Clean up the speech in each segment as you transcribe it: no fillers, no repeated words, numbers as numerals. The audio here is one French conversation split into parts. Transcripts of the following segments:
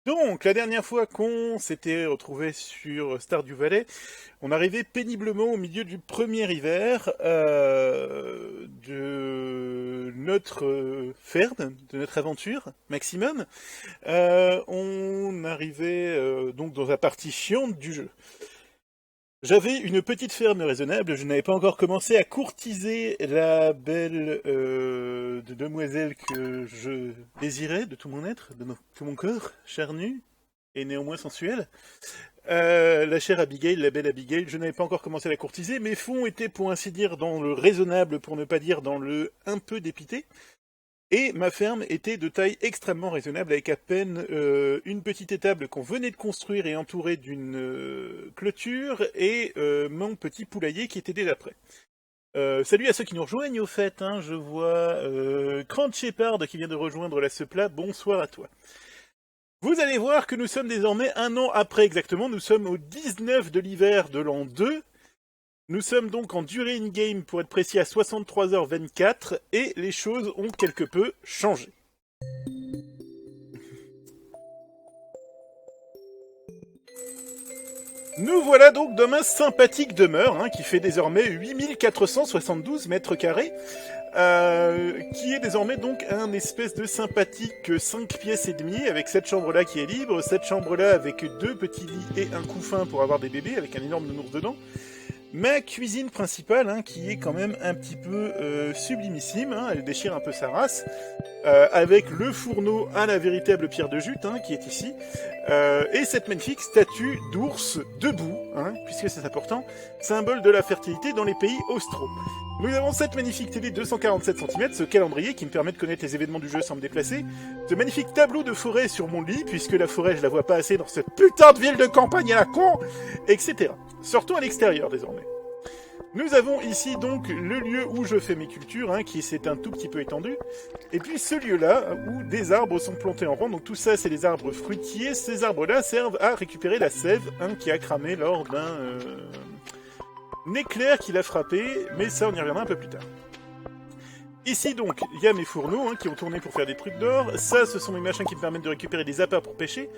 Donc, la dernière fois qu'on s'était retrouvé sur Stardew Valley, on arrivait péniblement au milieu du premier hiver de notre ferme, de notre aventure, maximum. On arrivait donc dans la partie chiante du jeu. J'avais une petite ferme raisonnable, je n'avais pas encore commencé à courtiser la belle demoiselle que je désirais de tout mon être, tout mon corps, charnu et néanmoins sensuel. La chère Abigail, la belle Abigail, je n'avais pas encore commencé à la courtiser, mes fonds étaient pour ainsi dire dans le raisonnable, pour ne pas dire dans le un peu dépité. Et ma ferme était de taille extrêmement raisonnable, avec à peine une petite étable qu'on venait de construire et entourée d'une clôture, et mon petit poulailler qui était déjà prêt. Salut à ceux qui nous rejoignent au fait, hein, je vois Crant Shepard qui vient de rejoindre la Sepla, bonsoir à toi. Vous allez voir que nous sommes désormais un an après exactement, nous sommes au 19 de l'hiver de l'an 2, nous sommes donc en durée in-game pour être précis à 63h24 et les choses ont quelque peu changé. Nous voilà donc dans ma sympathique demeure, hein, qui fait désormais 8472 mètres carrés, qui est désormais donc un espèce de sympathique 5 pièces et demie, avec cette chambre-là qui est libre, cette chambre-là avec 2 petits lits et un couffin pour avoir des bébés, avec un énorme nounours dedans. Ma cuisine principale, hein, qui est quand même un petit peu sublimissime, hein, elle déchire un peu sa race, avec le fourneau à la véritable pierre de jute, hein, qui est ici, et cette magnifique statue d'ours debout, hein, puisque c'est important, symbole de la fertilité dans les pays austraux. Nous avons cette magnifique télé 247 cm, ce calendrier qui me permet de connaître les événements du jeu sans me déplacer, ce magnifique tableau de forêt sur mon lit, puisque la forêt je la vois pas assez dans cette putain de ville de campagne à la con, etc. Sortons à l'extérieur désormais. Nous avons ici donc le lieu où je fais mes cultures, hein, qui s'est un tout petit peu étendu, et puis ce lieu-là où des arbres sont plantés en rang, donc tout ça c'est des arbres fruitiers, ces arbres-là servent à récupérer la sève, hein, qui a cramé lors d'un éclair qui l'a frappé, mais ça on y reviendra un peu plus tard. Ici donc, il y a mes fourneaux hein, qui ont tourné pour faire des trucs d'or, ça ce sont mes machins qui me permettent de récupérer des appâts pour pêcher,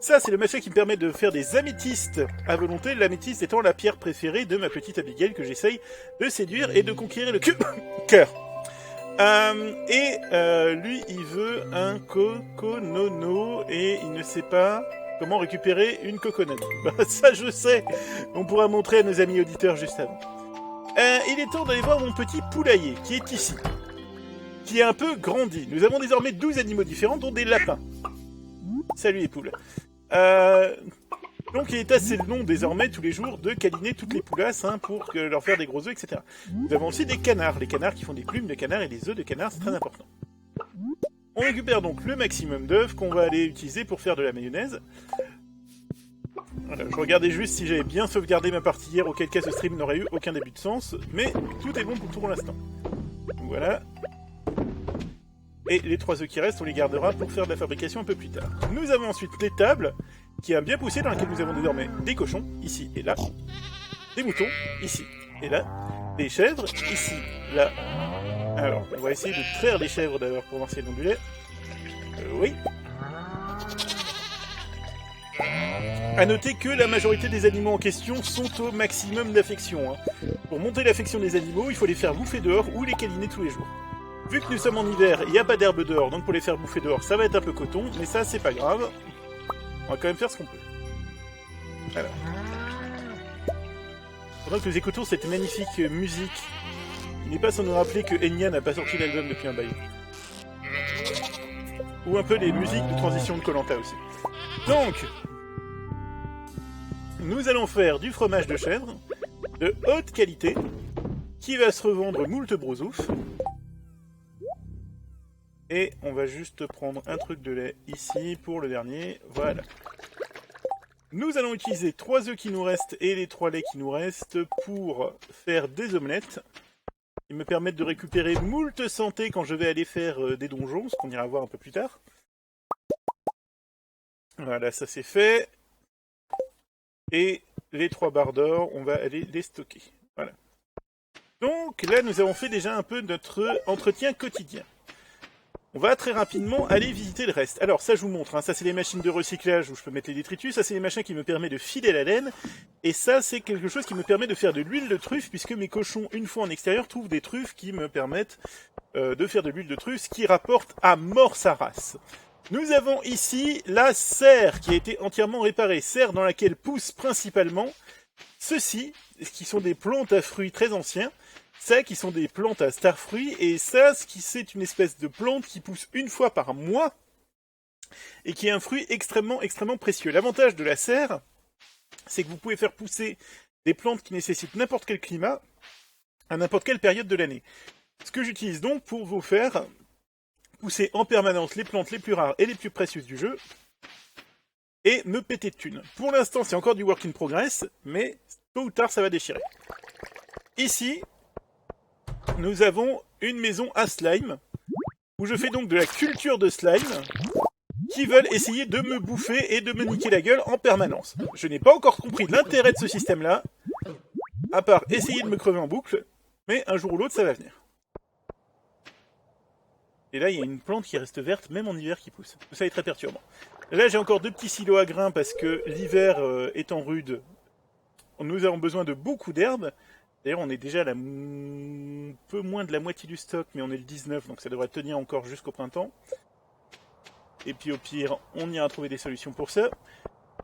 ça c'est le machin qui me permet de faire des améthystes à volonté, l'améthyste étant la pierre préférée de ma petite Abigail que j'essaye de séduire et de conquérir le cœur. Lui il veut un coconono et il ne sait pas comment récupérer une coconut. Bah ça je sais, on pourra montrer à nos amis auditeurs juste avant. Il est temps d'aller voir mon petit poulailler qui est ici, qui est un peu grandi. Nous avons désormais 12 animaux différents, dont des lapins. Salut les poules. Donc il est assez long désormais tous les jours de câliner toutes les poulasses hein, pour leur faire des gros œufs, etc. Nous avons aussi des canards, les canards qui font des plumes de canard et des œufs de canard, c'est très important. On récupère donc le maximum d'œufs qu'on va aller utiliser pour faire de la mayonnaise. Voilà, je regardais juste si j'avais bien sauvegardé ma partie hier, auquel cas ce stream n'aurait eu aucun début de sens, mais tout est bon pour l'instant. Voilà. Et les 3 œufs qui restent, on les gardera pour faire de la fabrication un peu plus tard. Nous avons ensuite l'étable, qui a bien poussé, dans laquelle nous avons désormais des cochons, ici et là, des moutons, ici et là, des chèvres, ici, là. Alors, on va essayer de traire les chèvres d'ailleurs pour voir si elles ont du lait. Oui. A noter que la majorité des animaux en question sont au maximum d'affection. Hein. Pour monter l'affection des animaux, il faut les faire bouffer dehors ou les câliner tous les jours. Vu que nous sommes en hiver, il n'y a pas d'herbe dehors, donc pour les faire bouffer dehors, ça va être un peu coton, mais ça, c'est pas grave. On va quand même faire ce qu'on peut. Voilà. Pendant que nous écoutons cette magnifique musique, il n'est pas sans nous rappeler que Enya n'a pas sorti l'album depuis un bail. Ou un peu les musiques de transition de Koh-Lanta aussi. Donc, nous allons faire du fromage de chèvre, de haute qualité, qui va se revendre moult brosouf. Et on va juste prendre un truc de lait ici pour le dernier. Voilà. Nous allons utiliser 3 œufs qui nous restent et les 3 laits qui nous restent pour faire des omelettes. Qui me permettent de récupérer moult santé quand je vais aller faire des donjons, ce qu'on ira voir un peu plus tard. Voilà, ça c'est fait. Et les 3 barres d'or, on va aller les stocker. Voilà. Donc là, nous avons fait déjà un peu notre entretien quotidien. on va très rapidement aller visiter le reste. Alors ça je vous montre, hein. Ça c'est les machines de recyclage où je peux mettre les détritus, ça c'est les machins qui me permettent de filer la laine, et ça c'est quelque chose qui me permet de faire de l'huile de truffe, puisque mes cochons, une fois en extérieur, trouvent des truffes qui me permettent de faire de l'huile de truffe, ce qui rapporte à mort sa race. Nous avons ici la serre qui a été entièrement réparée, serre dans laquelle poussent principalement ceux-ci, qui sont des plantes à fruits très anciens, ça qui sont des plantes à starfruits, et ça c'est une espèce de plante qui pousse une fois par mois, et qui est un fruit extrêmement précieux. L'avantage de la serre, c'est que vous pouvez faire pousser des plantes qui nécessitent n'importe quel climat, à n'importe quelle période de l'année. Ce que j'utilise donc pour vous faire pousser en permanence les plantes les plus rares et les plus précieuses du jeu, et me péter de thunes. Pour l'instant, c'est encore du work in progress, mais tôt ou tard, ça va déchirer. Ici, nous avons une maison à slime, où je fais donc de la culture de slime, qui veulent essayer de me bouffer et de me niquer la gueule en permanence. Je n'ai pas encore compris l'intérêt de ce système-là, à part essayer de me crever en boucle, mais un jour ou l'autre, ça va venir. Et là, il y a une plante qui reste verte, même en hiver, qui pousse. Ça est très perturbant. Là, j'ai encore 2 petits silos à grains, parce que l'hiver étant rude, nous avons besoin de beaucoup d'herbes. D'ailleurs, on est déjà à un peu moins de la moitié du stock, mais on est le 19, donc ça devrait tenir encore jusqu'au printemps. Et puis au pire, on ira trouver des solutions pour ça.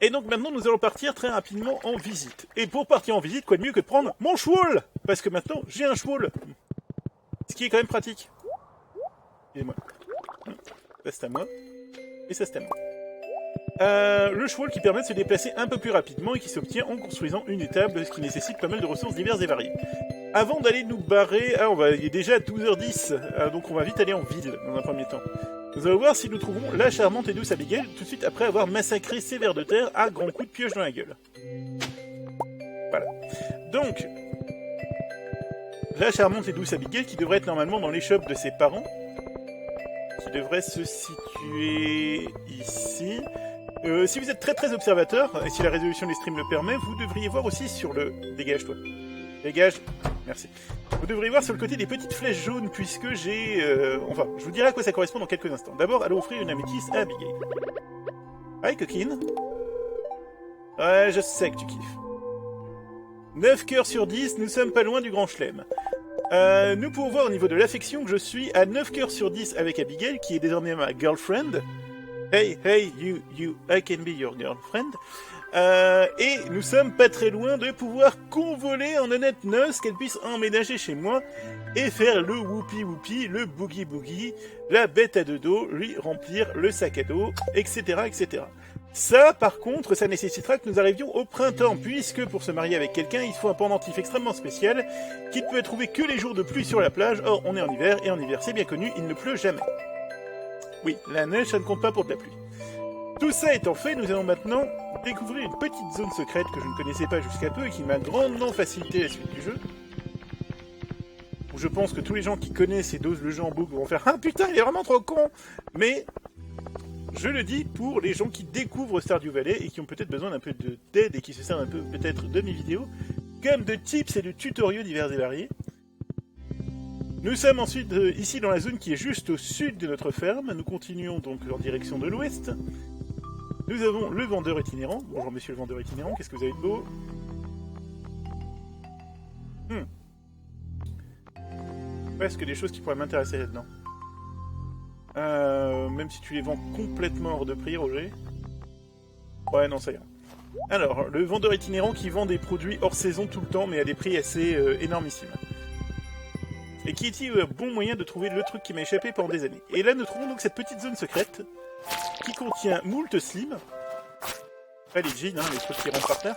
Et donc maintenant, nous allons partir très rapidement en visite. Et pour partir en visite, quoi de mieux que de prendre mon cheval? Parce que maintenant, j'ai un cheval. Ce qui est quand même pratique. Excusez-moi. Ça c'est à moi. Et ça c'est à moi. Le cheval qui permet de se déplacer un peu plus rapidement et qui s'obtient en construisant une étable, ce qui nécessite pas mal de ressources diverses et variées. Avant d'aller nous barrer, il est déjà 12h10, donc on va vite aller en ville dans un premier temps. Nous allons voir si nous trouvons la charmante et douce Abigail tout de suite après avoir massacré ses vers de terre à grands coups de pioche dans la gueule. Voilà. Donc, la charmante et douce Abigail qui devrait être normalement dans l'échoppe de ses parents, qui devrait se situer ici. Si vous êtes très observateur, et si la résolution des streams le permet, vous devriez voir aussi sur le... Dégage-toi. Dégage. Merci. Vous devriez voir sur le côté des petites flèches jaunes, puisque j'ai... Enfin, je vous dirai à quoi ça correspond dans quelques instants. D'abord, allons offrir une améthyste à Abigail. Hi, coquine. Ouais, je sais que tu kiffes. 9 cœurs sur 10, nous sommes pas loin du grand chelem. Nous pouvons voir au niveau de l'affection que je suis à 9 cœurs sur 10 avec Abigail, qui est désormais ma girlfriend. Hey, you, I can be your girlfriend. Et nous sommes pas très loin de pouvoir convoler en honnête noce qu'elle puisse emménager chez moi et faire le whoopi, le boogie, la bête à deux dos, lui remplir le sac à dos, etc., etc. Ça, par contre, ça nécessitera que nous arrivions au printemps, puisque pour se marier avec quelqu'un, il faut un pendentif extrêmement spécial, qui ne peut être trouvé que les jours de pluie sur la plage. Or, on est en hiver, et en hiver, c'est bien connu, il ne pleut jamais. Oui, la neige, ça ne compte pas pour de la pluie. Tout ça étant fait, nous allons maintenant découvrir une petite zone secrète que je ne connaissais pas jusqu'à peu et qui m'a grandement facilité la suite du jeu. Je pense que tous les gens qui connaissent et dosent le jeu en boucle vont faire « Ah putain, il est vraiment trop con !» Mais je le dis pour les gens qui découvrent Stardew Valley et qui ont peut-être besoin d'un peu d'aide et qui se servent un peu peut-être de mes vidéos, comme de tips et de tutoriaux divers et variés. Nous sommes ensuite ici dans la zone qui est juste au sud de notre ferme. Nous continuons donc en direction de l'ouest. Nous avons le vendeur itinérant. Bonjour monsieur le vendeur itinérant, qu'est-ce que vous avez de beau? Est-ce que des choses qui pourraient m'intéresser là-dedans? Même si tu les vends complètement hors de prix, Roger. Ouais, non, ça ira. Alors, le vendeur itinérant qui vend des produits hors saison tout le temps, mais à des prix assez énormissimes. Et qui est un bon moyen de trouver le truc qui m'a échappé pendant des années. Et là, nous trouvons donc cette petite zone secrète qui contient moult slim. Pas les jeans, les trucs qui rentrent par terre.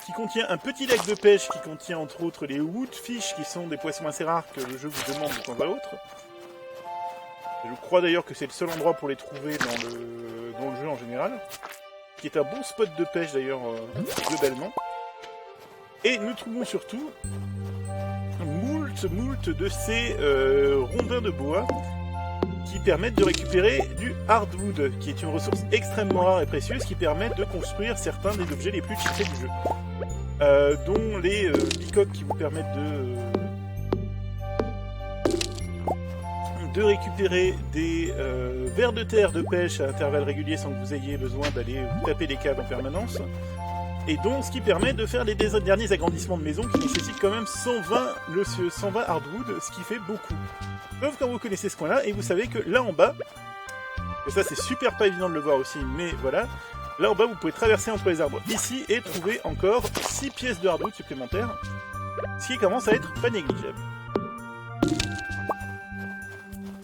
Qui contient un petit lac de pêche qui contient entre autres les woodfish, qui sont des poissons assez rares que le jeu vous demande de temps à autre. Je crois d'ailleurs que c'est le seul endroit pour les trouver dans le jeu en général. Qui est un bon spot de pêche d'ailleurs, globalement. Et nous trouvons surtout moult de ces rondins de bois qui permettent de récupérer du hardwood, qui est une ressource extrêmement rare et précieuse qui permet de construire certains des objets les plus cheatés du jeu. Dont les bicoques qui vous permettent de récupérer des vers de terre de pêche à intervalles réguliers sans que vous ayez besoin d'aller taper des caves en permanence. Et donc, ce qui permet de faire les derniers agrandissements de maison qui nécessitent quand même 120 hardwood, ce qui fait beaucoup. Sauf quand vous connaissez ce coin-là, et vous savez que là en bas, et ça c'est super pas évident de le voir aussi, mais voilà, là en bas vous pouvez traverser entre les arbres ici et trouver encore 6 pièces de hardwood supplémentaires, ce qui commence à être pas négligeable.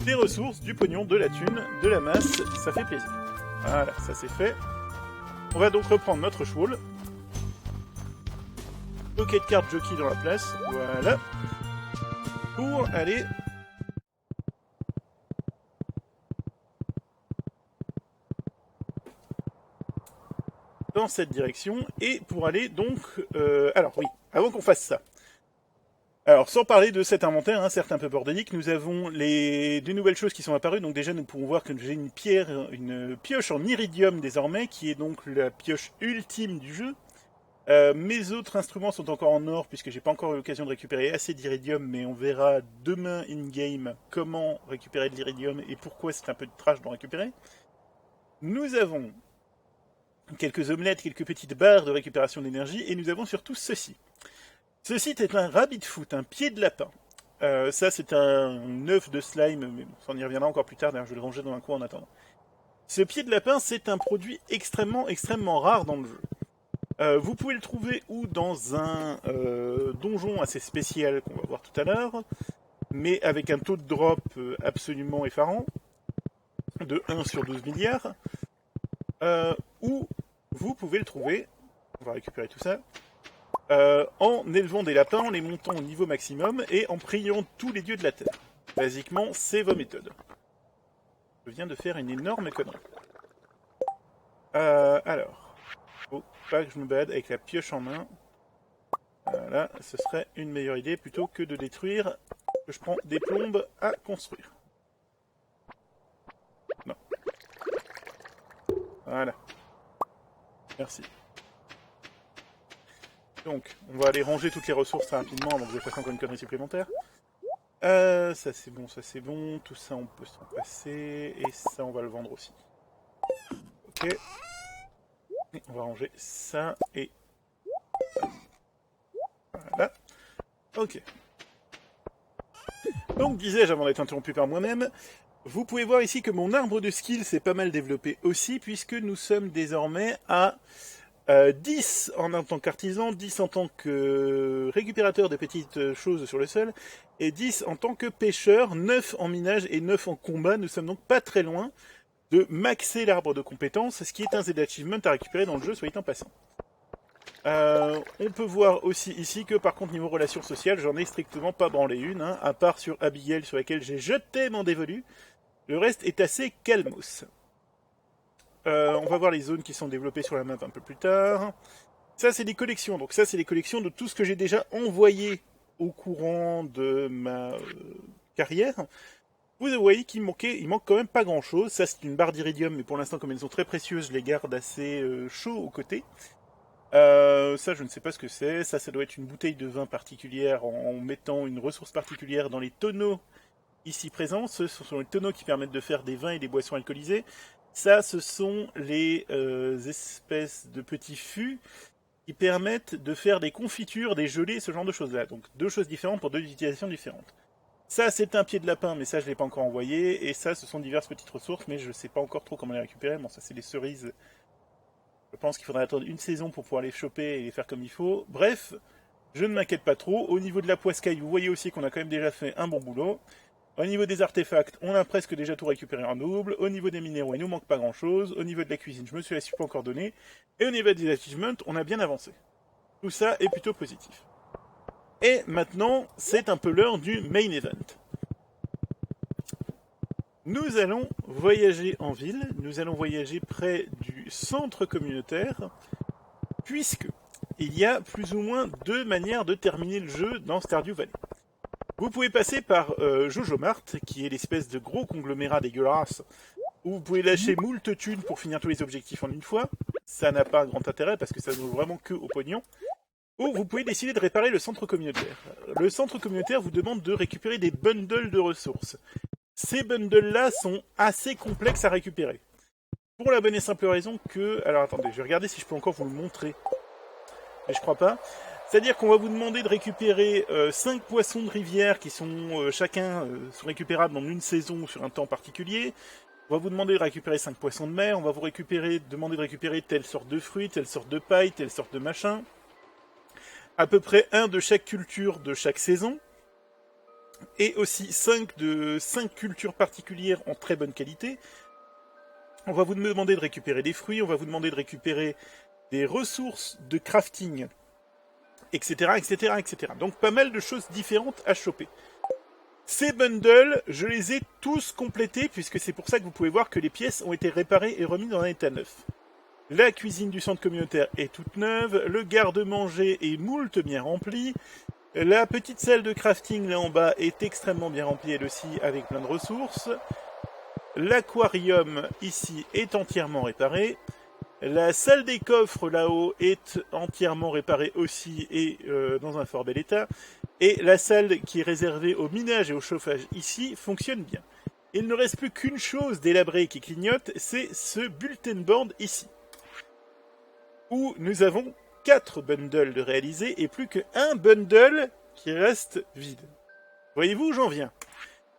Des ressources, du pognon, de la thune, de la masse, ça fait plaisir. Voilà, ça c'est fait. On va donc reprendre notre cheval. Pocket card jockey dans la place, voilà. Pour aller dans cette direction, et pour aller donc... alors oui, avant qu'on fasse ça. Alors, sans parler de cet inventaire, hein, certes un peu bordélique, nous avons deux nouvelles choses qui sont apparues. Donc déjà, nous pouvons voir que j'ai une pioche en iridium désormais, qui est donc la pioche ultime du jeu. Mes autres instruments sont encore en or, puisque j'ai pas encore eu l'occasion de récupérer assez d'iridium, mais on verra demain in-game comment récupérer de l'iridium et pourquoi c'est un peu de trash d'en récupérer. Nous avons quelques omelettes, quelques petites barres de récupération d'énergie, et nous avons surtout ceci. Ceci est un rabbit foot, un pied de lapin. Ça c'est un œuf de slime, mais bon, ça on y reviendra encore plus tard, d'ailleurs je vais le ranger dans un coin en attendant. Ce pied de lapin, c'est un produit extrêmement rare dans le jeu. Vous pouvez le trouver ou dans un donjon assez spécial qu'on va voir tout à l'heure, mais avec un taux de drop absolument effarant, de 1 sur 12 milliards, ou vous pouvez le trouver, on va récupérer tout ça, en élevant des lapins, en les montant au niveau maximum, et en priant tous les dieux de la Terre. Basiquement, c'est vos méthodes. Je viens de faire une énorme connerie. Alors... faut pas que je me balade avec la pioche en main. Voilà, ce serait une meilleure idée plutôt que de détruire, que je prends des plombes à construire. Non. Voilà. Merci. Donc, on va aller ranger toutes les ressources très rapidement avant que je fasse encore une connerie supplémentaire. Ça c'est bon, tout ça on peut s'en passer, et ça on va le vendre aussi. Ok. On va ranger ça et ça. Voilà. Ok. Donc, disais-je avant d'être interrompu par moi-même, vous pouvez voir ici que mon arbre de skill s'est pas mal développé aussi, puisque nous sommes désormais à 10 en tant qu'artisan, 10 en tant que récupérateur de petites choses sur le sol, et 10 en tant que pêcheur, 9 en minage et 9 en combat. Nous sommes donc pas très loin de maxer l'arbre de compétences, ce qui est un Z-Achievement à récupérer dans le jeu, soit dit en passant. On peut voir aussi ici que par contre niveau relations sociales, j'en ai strictement pas branlé une, hein, à part sur Abigail sur laquelle j'ai jeté mon dévolu. Le reste est assez calmos. On va voir les zones qui sont développées sur la map un peu plus tard. Ça c'est des collections, donc ça c'est des collections de tout ce que j'ai déjà envoyé au courant de ma carrière. Vous voyez qu'il manque quand même pas grand chose. Ça c'est une barre d'iridium, mais pour l'instant comme elles sont très précieuses, je les garde assez chauds aux côtés. Ça je ne sais pas ce que c'est. Ça doit être une bouteille de vin particulière en mettant une ressource particulière dans les tonneaux ici présents. Ce sont les tonneaux qui permettent de faire des vins et des boissons alcoolisées. Ça ce sont les espèces de petits fûts qui permettent de faire des confitures, des gelées, ce genre de choses là. Donc deux choses différentes pour deux utilisations différentes. Ça, c'est un pied de lapin, mais ça, je ne l'ai pas encore envoyé. Et ça, ce sont diverses petites ressources, mais je ne sais pas encore trop comment les récupérer. Bon, ça, c'est des cerises. Je pense qu'il faudrait attendre une saison pour pouvoir les choper et les faire comme il faut. Bref, je ne m'inquiète pas trop. Au niveau de la poiscaille, vous voyez aussi qu'on a quand même déjà fait un bon boulot. Au niveau des artefacts, on a presque déjà tout récupéré en double. Au niveau des minéraux, il nous manque pas grand-chose. Au niveau de la cuisine, je me suis pas encore donné. Et au niveau des achievements, on a bien avancé. Tout ça est plutôt positif. Et maintenant, c'est un peu l'heure du main event. Nous allons voyager en ville, nous allons voyager près du centre communautaire, puisque il y a plus ou moins deux manières de terminer le jeu dans Stardew Valley. Vous pouvez passer par Jojo Mart, qui est l'espèce de gros conglomérat dégueulasse, où vous pouvez lâcher moult thunes pour finir tous les objectifs en une fois. Ça n'a pas grand intérêt parce que ça ne vaut vraiment que au pognon. Ou vous pouvez décider de réparer le centre communautaire. Le centre communautaire vous demande de récupérer des bundles de ressources. Ces bundles-là sont assez complexes à récupérer. Pour la bonne et simple raison que... Alors attendez, je vais regarder si je peux encore vous le montrer. Mais je crois pas. C'est-à-dire qu'on va vous demander de récupérer 5 poissons de rivière qui sont chacun sont récupérables en une saison ou sur un temps particulier. On va vous demander de récupérer 5 poissons de mer, on va vous demander de récupérer telle sorte de fruits, telle sorte de paille, telle sorte de machin. À peu près un de chaque culture de chaque saison. Et aussi 5 cultures particulières en très bonne qualité. On va vous demander de récupérer des fruits, on va vous demander de récupérer des ressources de crafting, etc., etc., etc. Donc pas mal de choses différentes à choper. Ces bundles, je les ai tous complétés, puisque c'est pour ça que vous pouvez voir que les pièces ont été réparées et remises dans un état neuf. La cuisine du centre communautaire est toute neuve, le garde-manger est moult bien rempli, la petite salle de crafting là en bas est extrêmement bien remplie elle aussi, avec plein de ressources. L'aquarium ici est entièrement réparé. La salle des coffres là-haut est entièrement réparée aussi et dans un fort bel état. Et la salle qui est réservée au minage et au chauffage ici fonctionne bien. Il ne reste plus qu'une chose délabrée qui clignote, c'est ce bulletin board ici. Où nous avons 4 bundles de réalisés et plus qu'un bundle qui reste vide. Voyez-vous où j'en viens?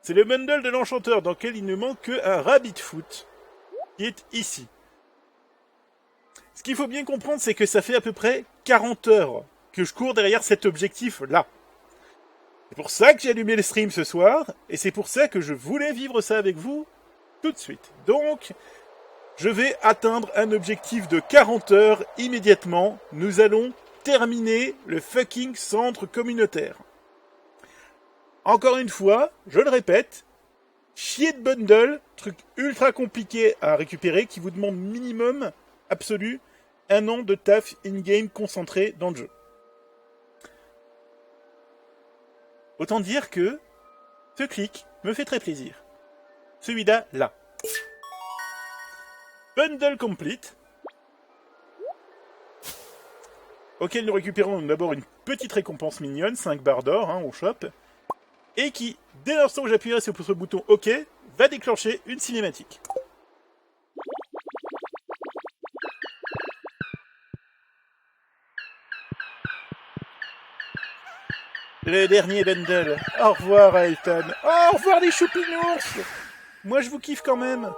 C'est le bundle de l'enchanteur dans lequel il ne manque qu'un rabbit foot qui est ici. Ce qu'il faut bien comprendre, c'est que ça fait à peu près 40 heures que je cours derrière cet objectif-là. C'est pour ça que j'ai allumé le stream ce soir, et c'est pour ça que je voulais vivre ça avec vous tout de suite. Donc, je vais atteindre un objectif de 40 heures immédiatement. Nous allons terminer le fucking centre communautaire. Encore une fois, je le répète, chier de bundle, truc ultra compliqué à récupérer qui vous demande minimum absolu un an de taf in-game concentré dans le jeu. Autant dire que ce clic me fait très plaisir. Celui-là, là. Bundle complete. Auquel nous récupérons d'abord une petite récompense mignonne, 5 barres d'or, au shop. Et qui, dès l'instant où j'appuierai sur le bouton OK, va déclencher une cinématique. Le dernier bundle. Au revoir, Ailton. Oh, au revoir les choupinours. Moi, je vous kiffe quand même.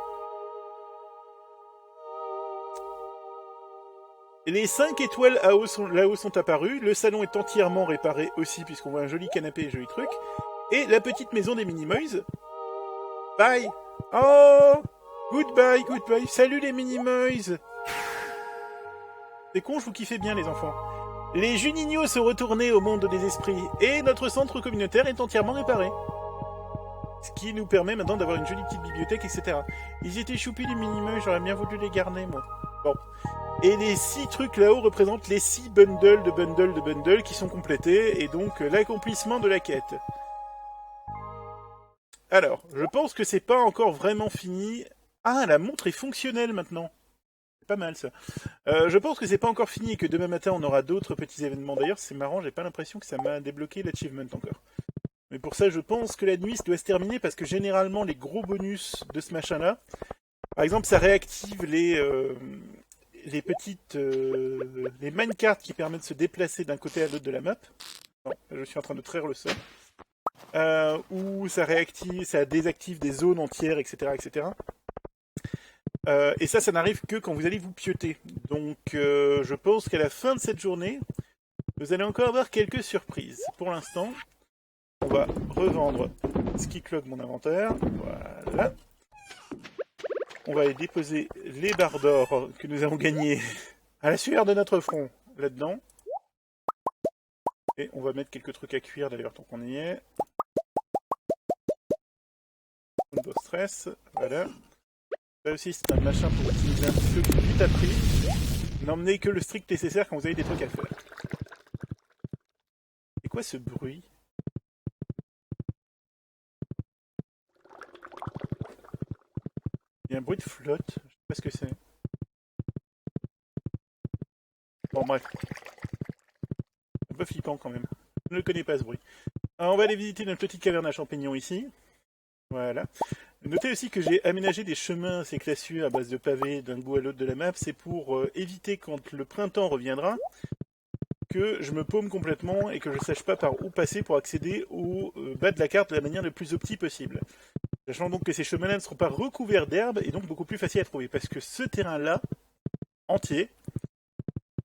Les 5 étoiles là-haut sont apparues. Le salon est entièrement réparé aussi, puisqu'on voit un joli canapé et joli truc. Et la petite maison des Minimoys. Bye. Oh, goodbye, goodbye. Salut les Minimoys. C'est con, je vous kiffais bien, les enfants. Les Juninhos sont retournés au monde des esprits, et notre centre communautaire est entièrement réparé. Ce qui nous permet maintenant d'avoir une jolie petite bibliothèque, etc. Ils étaient choupis les Minimoys, j'aurais bien voulu les garder, moi. Bon. Et les 6 trucs là-haut représentent les 6 bundles qui sont complétés, et donc l'accomplissement de la quête. Alors, je pense que c'est pas encore vraiment fini. Ah, la montre est fonctionnelle maintenant. C'est pas mal ça. Je pense que c'est pas encore fini et que demain matin on aura d'autres petits événements. D'ailleurs, c'est marrant, j'ai pas l'impression que ça m'a débloqué l'achievement encore. Mais pour ça, je pense que la nuit doit se terminer parce que généralement, les gros bonus de ce machin-là, par exemple, ça réactive les petites... les minecarts qui permettent de se déplacer d'un côté à l'autre de la map. Non, je suis en train de traire le sol. Où ça désactive des zones entières, etc. etc. Et ça n'arrive que quand vous allez vous pioter. Donc je pense qu'à la fin de cette journée, vous allez encore avoir quelques surprises. Pour l'instant, on va revendre ce qui cloque mon inventaire. Voilà. On va aller déposer les barres d'or que nous avons gagnées à la sueur de notre front là-dedans. Et on va mettre quelques trucs à cuire d'ailleurs tant qu'on y est. Combo stress, voilà. Là aussi c'est un machin pour utiliser un petit peu plus vite appris. N'emmenez que le strict nécessaire quand vous avez des trucs à faire. C'est quoi ce bruit? Il y a un bruit de flotte, je sais pas ce que c'est. Bon bref. Un peu flippant quand même. Je ne connais pas ce bruit. Alors, on va aller visiter notre petite caverne à champignons ici. Voilà. Notez aussi que j'ai aménagé des chemins assez classieux à base de pavés d'un bout à l'autre de la map. C'est pour éviter, quand le printemps reviendra, que je me paume complètement et que je ne sache pas par où passer pour accéder au bas de la carte de la manière la plus optique possible. Sachant donc que ces chemins-là ne seront pas recouverts d'herbe et donc beaucoup plus faciles à trouver. Parce que ce terrain-là, entier,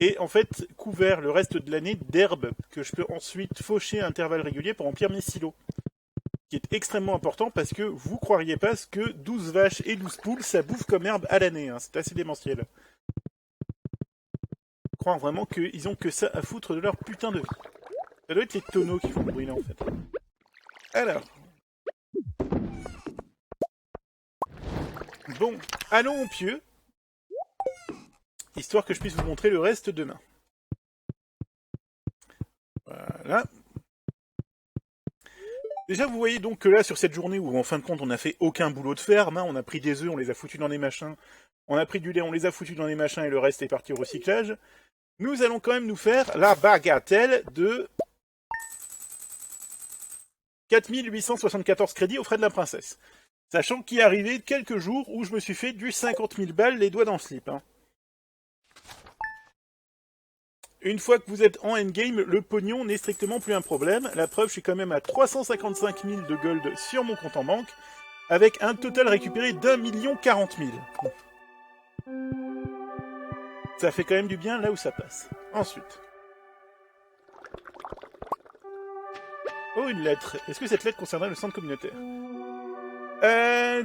est en fait couvert le reste de l'année d'herbe que je peux ensuite faucher à intervalles réguliers pour remplir mes silos. Qui est extrêmement important parce que vous croiriez pas ce que 12 vaches et 12 poules ça bouffe comme herbe à l'année. Hein. C'est assez démentiel. Croire vraiment qu'ils ont que ça à foutre de leur putain de vie. Ça doit être les tonneaux qui font le bruit là en fait. Alors. Bon, allons au pieu. Histoire que je puisse vous montrer le reste demain. Voilà. Déjà, vous voyez donc que là, sur cette journée où en fin de compte on n'a fait aucun boulot de ferme, hein, on a pris des œufs, on les a foutus dans des machins, on a pris du lait, on les a foutus dans des machins et le reste est parti au recyclage, nous allons quand même nous faire la bagatelle de 4874 crédits aux frais de la princesse. Sachant qu'il est arrivé quelques jours où je me suis fait du 50 000 balles les doigts dans le slip. Hein. Une fois que vous êtes en endgame, le pognon n'est strictement plus un problème. La preuve, je suis quand même à 355 000 de gold sur mon compte en banque, avec un total récupéré d'1 040 000. Ça fait quand même du bien là où ça passe. Ensuite. Oh, une lettre. Est-ce que cette lettre concernerait le centre communautaire?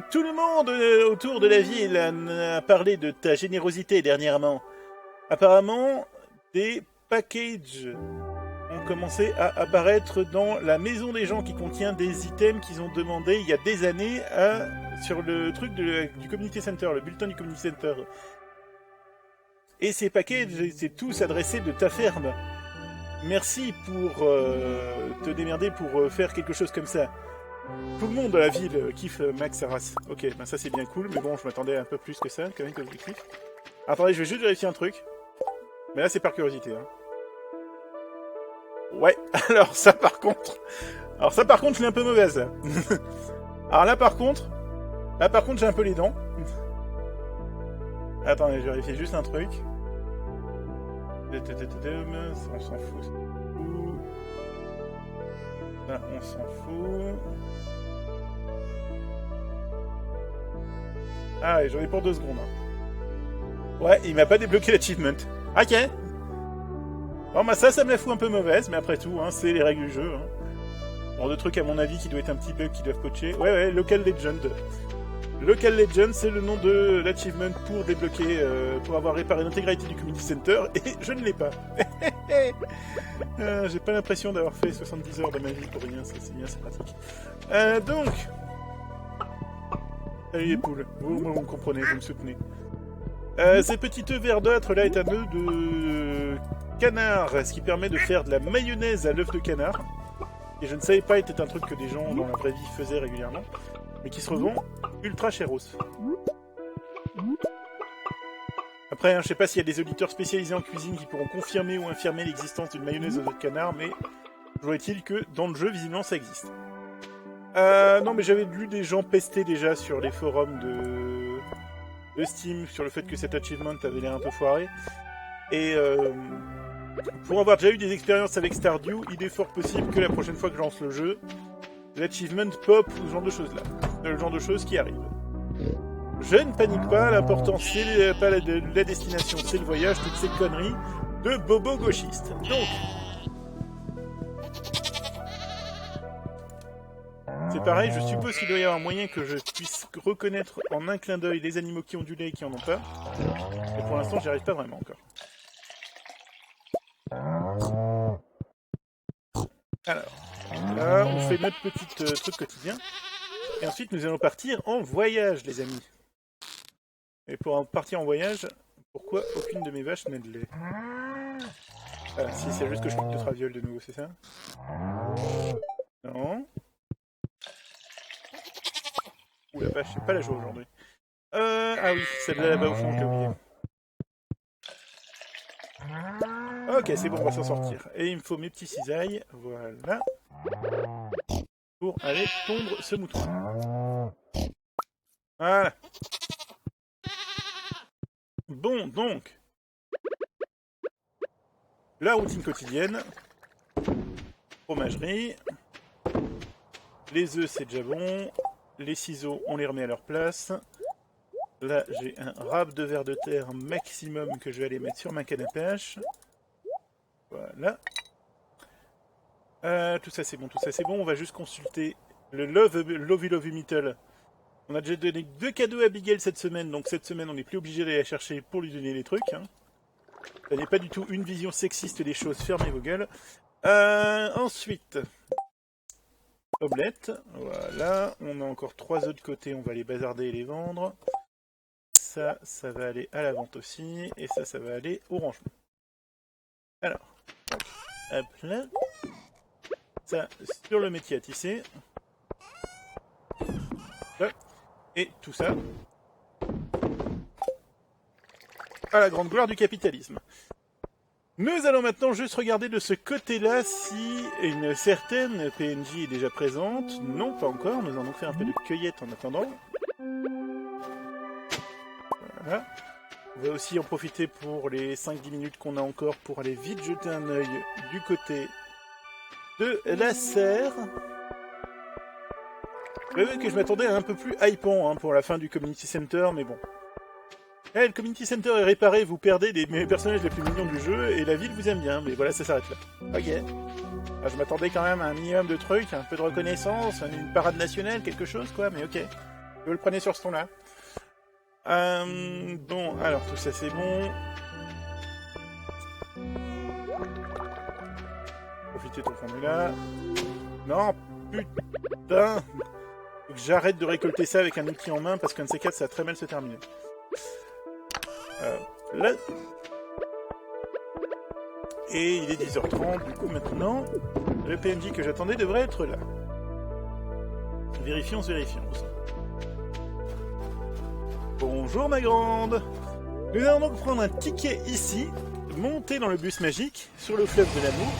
Tout le monde autour de la ville a parlé de ta générosité dernièrement. Apparemment, des packages ont commencé à apparaître dans la maison des gens qui contient des items qu'ils ont demandé il y a des années sur le truc du Community Center, le bulletin du Community Center. Et ces packages, c'est tous adressés de ta ferme. Merci pour te démerder pour faire quelque chose comme ça. Tout le monde dans la ville kiffe Max Arras. Ok, ben ça c'est bien cool, mais bon, je m'attendais un peu plus que ça, quand même, comme objectif. Attendez, je vais juste vérifier un truc. Mais là, c'est par curiosité. Hein. Ouais, alors ça par contre... je suis un peu mauvaise. Alors là par contre, j'ai un peu les dents. Attendez, je vérifie juste un truc. On s'en fout. Là, on s'en fout. Ah, et j'en ai pour 2 secondes. Hein. Ouais, il m'a pas débloqué l'achievement. Ok. Bon, bah ça me la fout un peu mauvaise, mais après tout, hein, c'est les règles du jeu. Hein. Genre de trucs, à mon avis, qui doit être un petit bug, qui doivent pocher. Ouais, Local Legend. Local Legend, c'est le nom de l'achievement pour débloquer, pour avoir réparé l'intégralité du Community Center, et je ne l'ai pas. J'ai pas l'impression d'avoir fait 70 heures de ma vie pour rien, ça c'est bien, c'est pratique. Donc... Salut les poules, vous me comprenez, vous me soutenez. Ces petits œufs verdâtres là est un œuf de canard, ce qui permet de faire de la mayonnaise à l'œuf de canard. Et je ne savais pas, était un truc que des gens dans la vraie vie faisaient régulièrement, mais qui se revend ultra cheros. Après, hein, je sais pas s'il y a des auditeurs spécialisés en cuisine qui pourront confirmer ou infirmer l'existence d'une mayonnaise aux œufs de canard, mais toujours est-il que dans le jeu, visiblement, ça existe. Non, mais j'avais lu des gens pester déjà sur les forums de Steam sur le fait que cet achievement avait l'air un peu foiré. Et pour avoir déjà eu des expériences avec Stardew, il est fort possible que la prochaine fois que je lance le jeu, l'achievement pop ou ce genre de choses là. Le genre de choses qui arrivent. Je ne panique pas, l'important c'est pas la destination, c'est le voyage, toutes ces conneries de bobo gauchiste. Donc, c'est pareil, je suppose qu'il doit y avoir un moyen que je puisse reconnaître en un clin d'œil les animaux qui ont du lait et qui en ont pas. Et pour l'instant, j'y arrive pas vraiment encore. Alors, là, on fait notre petit truc quotidien. Et ensuite, nous allons partir en voyage, les amis. Et pour partir en voyage, pourquoi aucune de mes vaches n'a de lait? Ah, si, c'est juste que je coupe de traviole de nouveau, c'est ça? Non. Ouh la vache, c'est pas la joie aujourd'hui. Ah oui, celle-là là-bas au fond, je l'ai oublié. Ok, c'est bon, on va s'en sortir. Et il me faut mes petits cisailles, voilà. Pour aller pondre ce mouton. Voilà. Bon, donc. La routine quotidienne. Fromagerie. Les œufs, c'est déjà bon. Les ciseaux, on les remet à leur place. Là, j'ai un râpe de vers de terre maximum que je vais aller mettre sur ma canne à pêche. Voilà. Tout ça, c'est bon, tout ça, c'est bon. On va juste consulter le Lovey Mittle. On a déjà donné 2 cadeaux à Abigail cette semaine, donc cette semaine, on n'est plus obligé d'aller la chercher pour lui donner les trucs. Hein. Ça n'est pas du tout une vision sexiste des choses, fermez vos gueules. Ensuite... Omelette, voilà, on a encore 3 œufs de côté, on va les bazarder et les vendre. Ça, ça va aller à la vente aussi, et ça va aller au rangement. Alors, hop là. Ça, sur le métier à tisser. Là. Et tout ça. À la grande gloire du capitalisme. Nous allons maintenant juste regarder de ce côté-là si une certaine PNJ est déjà présente. Non, pas encore. Nous allons faire un peu de cueillette en attendant. Voilà. On va aussi en profiter pour les 5-10 minutes qu'on a encore pour aller vite jeter un œil du côté de la serre. Vous avez vu que je m'attendais à un peu plus hypant pour la fin du Community Center, mais bon. Le Community Center est réparé, vous perdez mes personnages les plus mignons du jeu, et la ville vous aime bien, mais voilà, ça s'arrête là. Ok. Je m'attendais quand même à un minimum de trucs, un peu de reconnaissance, une parade nationale, quelque chose, quoi, mais ok. Vous le prenez sur ce ton-là. Bon, alors, tout ça c'est bon. Profitez ton formulaire. Non, putain. Faut que j'arrête de récolter ça avec un outil en main, parce qu'un de ces quatre, ça va très mal se terminer. Là. Et il est 10h30, du coup maintenant, le PNJ que j'attendais devrait être là. Vérifions. Bonjour ma grande. Nous allons donc prendre un ticket ici, monter dans le bus magique, sur le fleuve de l'amour.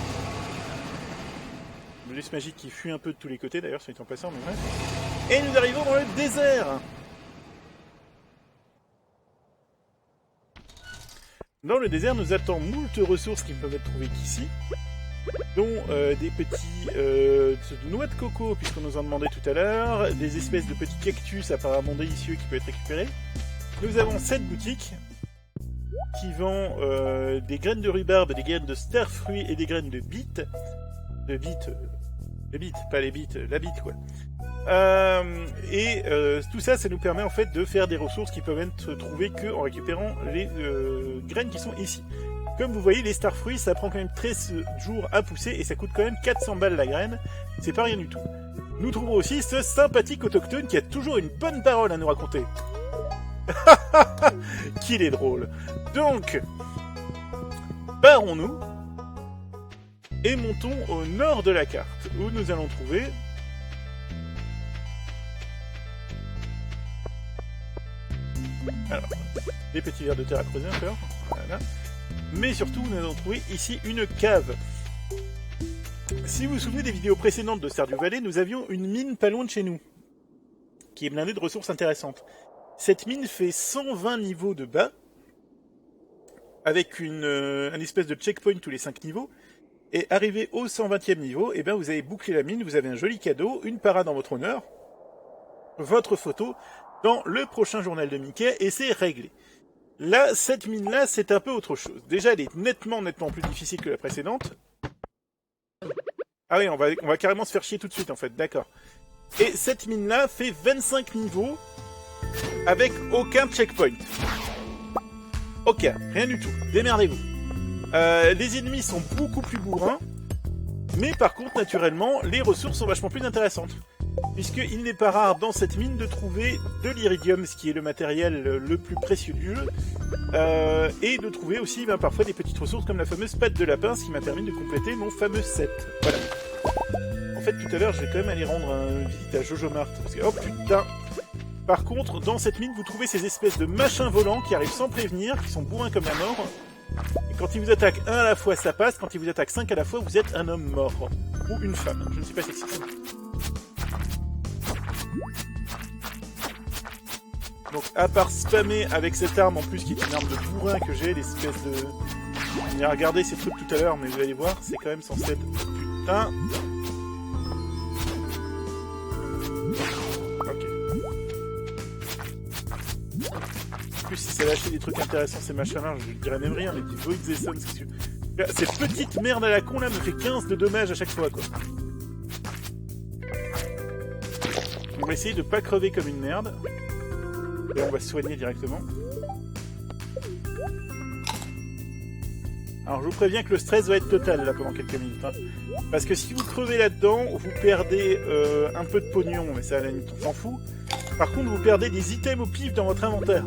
Le bus magique qui fuit un peu de tous les côtés d'ailleurs, soit en passant, mais bref. Et nous arrivons dans le désert. Dans le désert, nous attend moult ressources qui peuvent être trouvées qu'ici, dont des petits noix de coco, puisqu'on nous en demandait tout à l'heure, des espèces de petits cactus apparemment délicieux qui peuvent être récupérés. Nous avons cette boutique qui vend des graines de rhubarbe, des graines de starfruit et des graines de bites. De bites, pas les bites, la bite quoi. Tout ça, ça nous permet en fait de faire des ressources qui peuvent être trouvées qu'en récupérant les graines qui sont ici. Comme vous voyez, les starfruits, ça prend quand même 13 jours à pousser et ça coûte quand même 400 balles la graine. C'est pas rien du tout. Nous trouvons aussi ce sympathique autochtone qui a toujours une bonne parole à nous raconter. Qu'il est drôle. Donc, barrons-nous et montons au nord de la carte, où nous allons trouver... Alors, des petits vers de terre à creuser encore. Voilà. Mais surtout, nous allons trouver ici une cave. Si vous vous souvenez des vidéos précédentes de Stardew Valley, nous avions une mine pas loin de chez nous, qui est blindée de ressources intéressantes. Cette mine fait 120 niveaux de bas, avec un espèce de checkpoint tous les 5 niveaux, et arrivé au 120e niveau, et vous avez bouclé la mine, vous avez un joli cadeau, une parade en votre honneur, votre photo, dans le prochain journal de Mickey, et c'est réglé. Là, cette mine-là, c'est un peu autre chose. Déjà, elle est nettement plus difficile que la précédente. Ah oui, on va carrément se faire chier tout de suite, en fait, d'accord. Et cette mine-là fait 25 niveaux, avec aucun checkpoint. Ok, rien du tout, démerdez-vous. Les ennemis sont beaucoup plus bourrins, mais par contre, naturellement, les ressources sont vachement plus intéressantes. Puisqu'il n'est pas rare dans cette mine de trouver de l'iridium, ce qui est le matériel le plus précieux du jeu, et de trouver aussi parfois des petites ressources comme la fameuse patte de lapin, ce qui m'a permis de compléter mon fameux set. Voilà. En fait, tout à l'heure, je vais quand même aller rendre une visite à Jojo Mart, parce que, oh putain. Par contre, dans cette mine, vous trouvez ces espèces de machins volants qui arrivent sans prévenir, qui sont bourrins comme la mort. Et quand ils vous attaquent un à la fois, ça passe. Quand ils vous attaquent 5 à la fois, vous êtes un homme mort. Ou une femme. Je ne suis pas sexy. Donc à part spammer avec cette arme en plus qui est une arme de bourrin que j'ai, l'espèce de... On a regardé ces trucs tout à l'heure mais vous allez voir, c'est quand même censé être... Putain. Ok. En plus si ça lâchait des trucs intéressants ces machins-là, je dirais même rien, mais des Void Zessons, qu'est-ce que... Cette petite merde à la con là me fait 15 de dommages à chaque fois quoi. On va essayer de pas crever comme une merde. Et on va se soigner directement. Alors je vous préviens que le stress va être total là pendant quelques minutes. Hein. Parce que si vous crevez là-dedans, vous perdez un peu de pognon, mais ça à la limite on s'en fout. Par contre vous perdez des items au pif dans votre inventaire.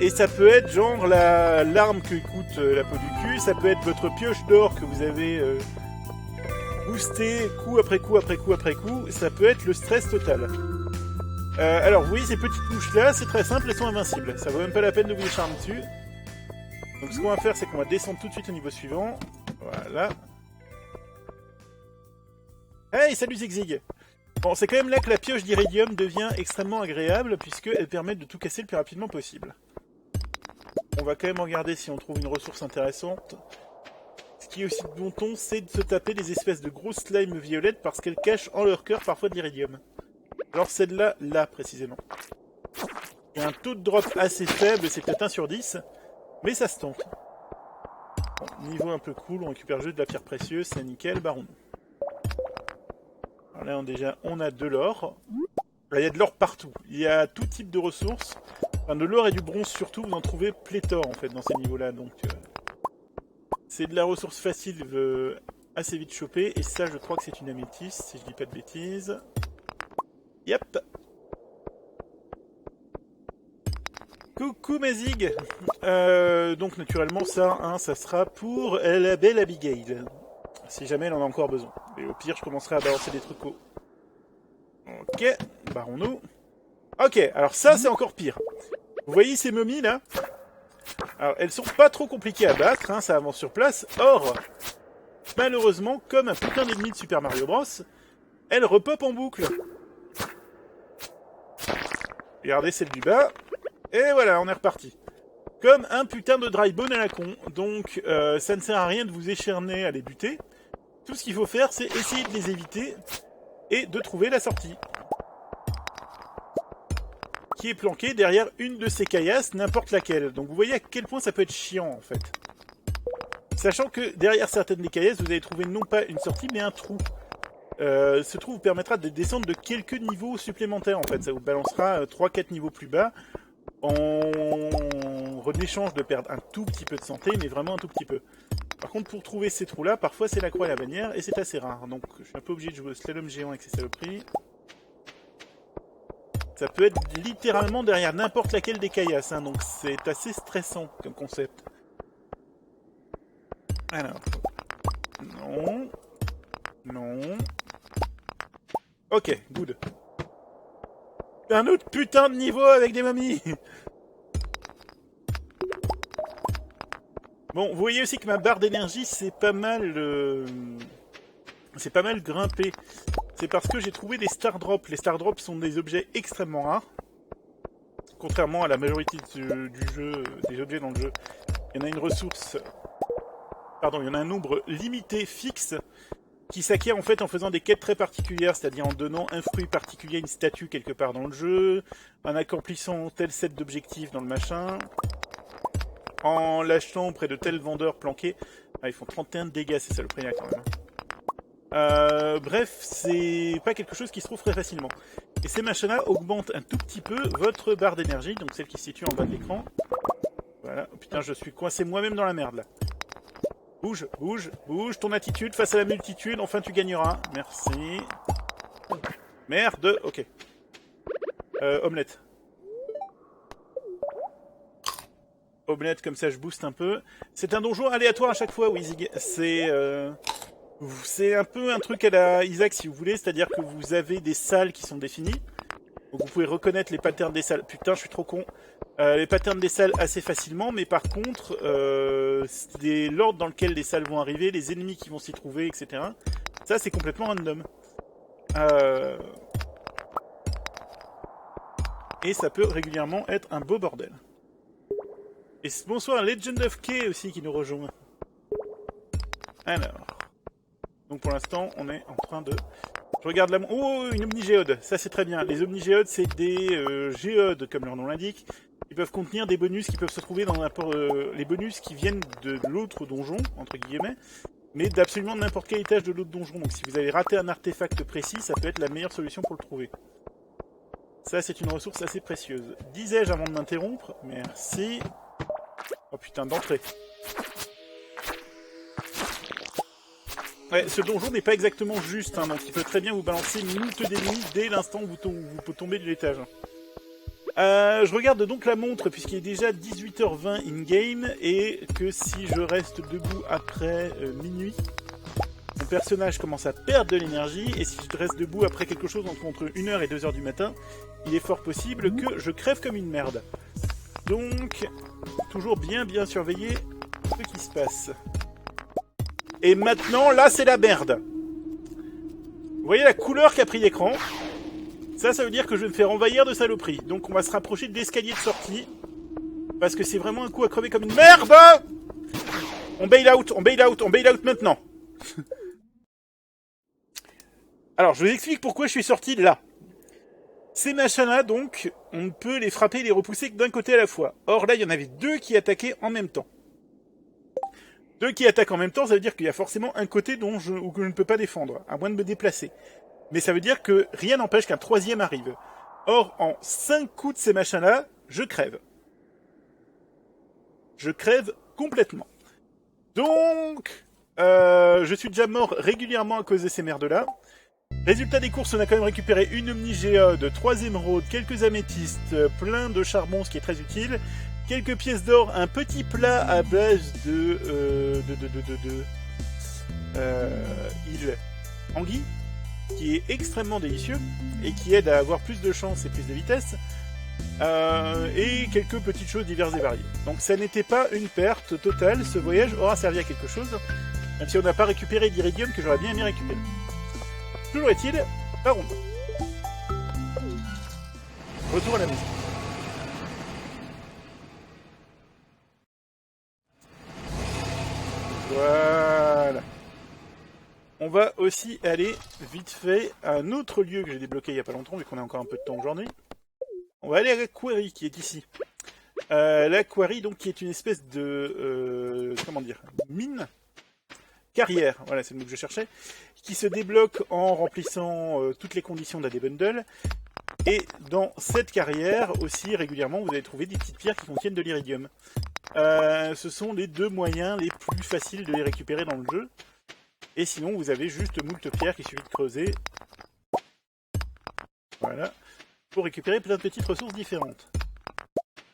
Et ça peut être genre l'arme que coûte la peau du cul, ça peut être votre pioche d'or que vous avez boosté coup après coup après coup après coup, ça peut être le stress total. Alors vous voyez ces petites mouches là, c'est très simple, elles sont invincibles. Ça vaut même pas la peine de vous acharner dessus. Donc ce qu'on va faire, c'est qu'on va descendre tout de suite au niveau suivant. Voilà. Hey, salut Zigzig. Bon, c'est quand même là que la pioche d'iridium devient extrêmement agréable, puisqu'elle permet de tout casser le plus rapidement possible. On va quand même regarder si on trouve une ressource intéressante. Ce qui est aussi de bon ton, c'est de se taper des espèces de grosses slimes violettes, parce qu'elles cachent en leur cœur parfois de l'iridium. Alors celle-là, là précisément. Il y a un taux de drop assez faible, c'est peut-être 1 sur 10, mais ça se tente. Bon, niveau un peu cool, on récupère juste de la pierre précieuse, c'est nickel, baron. Alors là déjà, on a de l'or. Là, il y a de l'or partout, il y a tout type de ressources. Enfin, de l'or et du bronze surtout, vous en trouvez pléthore en fait dans ces niveaux-là, donc... c'est de la ressource facile, assez vite choper, et ça je crois que c'est une améthyste, si je dis pas de bêtises. Yep. Coucou Mazig. Donc naturellement ça, hein, ça sera pour la belle Abigail. Si jamais elle en a encore besoin. Et au pire je commencerai à balancer des trucs. Ok, barrons-nous. Ok, alors ça c'est encore pire. Vous voyez ces momies là? Alors elles sont pas trop compliquées à battre, hein, ça avance sur place. Or, malheureusement, comme un putain d'ennemi de Super Mario Bros, elles repopent en boucle. Regardez celle du bas. Et voilà, on est reparti. Comme un putain de dry bone à la con. Donc, ça ne sert à rien de vous écherner à les buter. Tout ce qu'il faut faire, c'est essayer de les éviter et de trouver la sortie. Qui est planquée derrière une de ces caillasses, n'importe laquelle. Donc vous voyez à quel point ça peut être chiant, en fait. Sachant que derrière certaines des caillasses, vous allez trouver non pas une sortie, mais un trou. Ce trou vous permettra de descendre de quelques niveaux supplémentaires, en fait. Ça vous balancera 3-4 niveaux plus bas, en échange de perdre un tout petit peu de santé, mais vraiment un tout petit peu. Par contre, pour trouver ces trous-là, parfois c'est la croix et la bannière, et c'est assez rare. Donc je suis un peu obligé de jouer au slalom géant avec ces saloperies. Ça peut être littéralement derrière n'importe laquelle des caillasses, hein, donc c'est assez stressant comme concept. Alors... non... non... Ok, good. Un autre putain de niveau avec des mamies. Bon, vous voyez aussi que ma barre d'énergie, c'est pas mal grimpé. C'est parce que j'ai trouvé des Star Drops. Les Star Drops sont des objets extrêmement rares. Contrairement à la majorité du jeu, des objets dans le jeu. Il y en a une ressource... Pardon, il y en a un nombre limité fixe qui s'acquiert en fait en faisant des quêtes très particulières, c'est-à-dire en donnant un fruit particulier à une statue quelque part dans le jeu, en accomplissant tel set d'objectifs dans le machin, en l'achetant auprès de tel vendeur planqué. Ah, ils font 31 de dégâts, c'est ça le prix là quand même. Bref, c'est pas quelque chose qui se trouve très facilement. Et ces machins-là augmentent un tout petit peu votre barre d'énergie, donc celle qui se situe en bas de l'écran. Voilà, oh, putain, je suis coincé moi-même dans la merde là. Bouge, bouge, bouge, ton attitude face à la multitude, enfin tu gagneras. Merci. Merde, ok. Omelette. Omelette, comme ça je booste un peu. C'est un donjon aléatoire à chaque fois, Wizig. C'est un peu un truc à la Isaac, si vous voulez, c'est-à-dire que vous avez des salles qui sont définies. Donc vous pouvez reconnaître les patterns des salles. Putain, je suis trop con. Les patterns des salles assez facilement, mais par contre, l'ordre dans lequel les salles vont arriver, les ennemis qui vont s'y trouver, etc. Ça, c'est complètement random. Et ça peut régulièrement être un beau bordel. Et bonsoir Legend of K aussi qui nous rejoint. Alors. Donc pour l'instant, on est en train de... Je regarde la... Oh, une omnigéode. Ça, c'est très bien. Les omnigéodes, c'est des géodes, comme leur nom l'indique, qui peuvent contenir des bonus qui peuvent se trouver dans n'importe... les bonus qui viennent de l'autre donjon, entre guillemets, mais d'absolument n'importe quel étage de l'autre donjon. Donc si vous avez raté un artefact précis, ça peut être la meilleure solution pour le trouver. Ça, c'est une ressource assez précieuse. Disais-je avant de m'interrompre? Merci. Oh putain, d'entrée. Ouais, ce donjon n'est pas exactement juste, hein, donc il peut très bien vous balancer moult d'ennemis dès l'instant où vous tombez de l'étage. Je regarde donc la montre, puisqu'il est déjà 18h20 in-game, et que si je reste debout après minuit, mon personnage commence à perdre de l'énergie, et si je reste debout après quelque chose entre 1h et 2h du matin, il est fort possible que je crève comme une merde. Donc, toujours bien surveiller ce qui se passe. Et maintenant, là, c'est la merde. Vous voyez la couleur qu'a pris l'écran? Ça veut dire que je vais me faire envahir de saloperies. Donc on va se rapprocher de l'escalier de sortie. Parce que c'est vraiment un coup à crever comme une merde. On bail out maintenant. Alors, je vous explique pourquoi je suis sorti là. Ces machins-là, donc, on ne peut les frapper et les repousser que d'un côté à la fois. Or, là, il y en avait deux qui attaquaient en même temps. Deux qui attaquent en même temps, ça veut dire qu'il y a forcément un côté où je ne peux pas défendre, à moins de me déplacer. Mais ça veut dire que rien n'empêche qu'un troisième arrive. Or, en 5 coups de ces machins-là, je crève. Je crève complètement. Donc, je suis déjà mort régulièrement à cause de ces merdes-là. Résultat des courses, on a quand même récupéré une omnigéode, 3 émeraudes, quelques améthystes, plein de charbon, ce qui est très utile. Quelques pièces d'or, un petit plat à base de anguille, qui est extrêmement délicieux et qui aide à avoir plus de chance et plus de vitesse, et quelques petites choses diverses et variées. Donc ça n'était pas une perte totale, ce voyage aura servi à quelque chose, même si on n'a pas récupéré d'iridium que j'aurais bien aimé récupérer. Toujours est-il, par ronde. Retour à la maison. Voilà. On va aussi aller vite fait à un autre lieu que j'ai débloqué il n'y a pas longtemps, vu qu'on a encore un peu de temps aujourd'hui. On va aller à la quarry qui est ici. La quarry, donc, qui est une espèce de... comment dire, mine carrière, voilà, c'est le mot que je cherchais, qui se débloque en remplissant toutes les conditions d'AD Bundle. Et dans cette carrière, aussi, régulièrement, vous allez trouver des petites pierres qui contiennent de l'iridium. Ce sont les deux moyens les plus faciles de les récupérer dans le jeu. Et sinon, vous avez juste moult pierres qu'il suffit de creuser. Voilà. Pour récupérer plein de petites ressources différentes.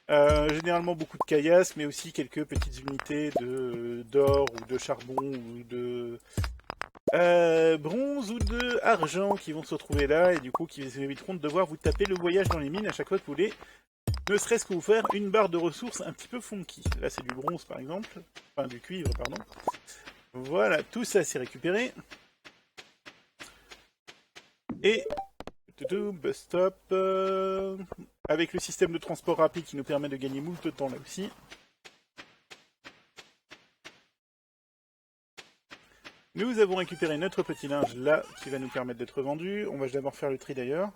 Généralement beaucoup de caillasses, mais aussi quelques petites unités d'or ou de charbon ou de bronze ou de argent qui vont se retrouver là et du coup qui vous éviteront de devoir vous taper le voyage dans les mines à chaque fois que vous voulez ne serait-ce que vous faire une barre de ressources un petit peu funky. Là c'est du bronze par exemple, enfin du cuivre pardon. Voilà, tout ça c'est récupéré. Et bus stop avec le système de transport rapide qui nous permet de gagner moult de temps là aussi. Nous avons récupéré notre petit linge là qui va nous permettre d'être vendu. On va d'abord faire le tri d'ailleurs.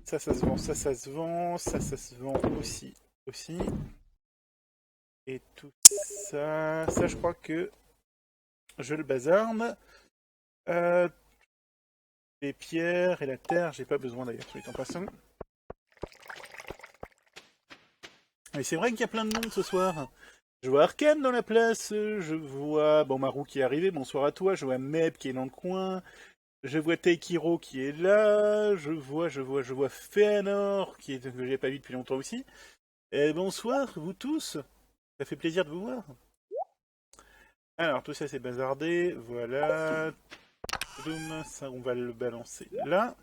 Ça se vend, ça se vend, ça se vend aussi. Et tout ça, je crois que je le bazarde. Les pierres et la terre, j'ai pas besoin d'ailleurs, sur les temps passants. Mais c'est vrai qu'il y a plein de monde ce soir. Je vois Arkham dans la place, je vois Maru qui est arrivé, bonsoir à toi, je vois Meb qui est dans le coin, je vois Taikiro qui est là, je vois Fëanor que j'ai pas vu depuis longtemps aussi. Et bonsoir, vous tous, ça fait plaisir de vous voir. Alors, tout ça c'est bazardé, voilà. Ça, on va le balancer là.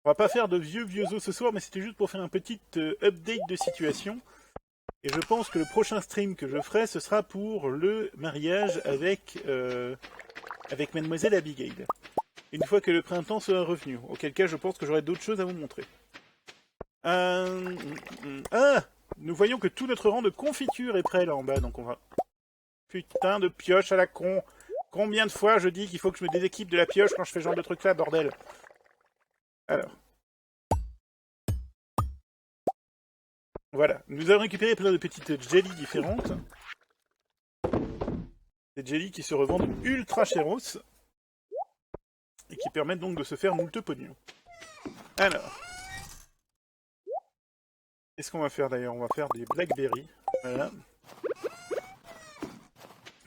On va pas faire de vieux os ce soir, mais c'était juste pour faire un petit update de situation. Et je pense que le prochain stream que je ferai, ce sera pour le mariage avec Mademoiselle Abigail. Une fois que le printemps sera revenu. Auquel cas, je pense que j'aurai d'autres choses à vous montrer. Ah, nous voyons que tout notre rang de confiture est prêt là en bas, donc on va... Putain de pioche à la con. Combien de fois je dis qu'il faut que je me déséquipe de la pioche quand je fais ce genre de truc là, bordel. Alors. Voilà, nous avons récupéré plein de petites jellies différentes. Des jellies qui se revendent ultra chéros. Et qui permettent donc de se faire moult pognon. Alors. Qu'est-ce qu'on va faire d'ailleurs? On va faire des blackberries. Voilà.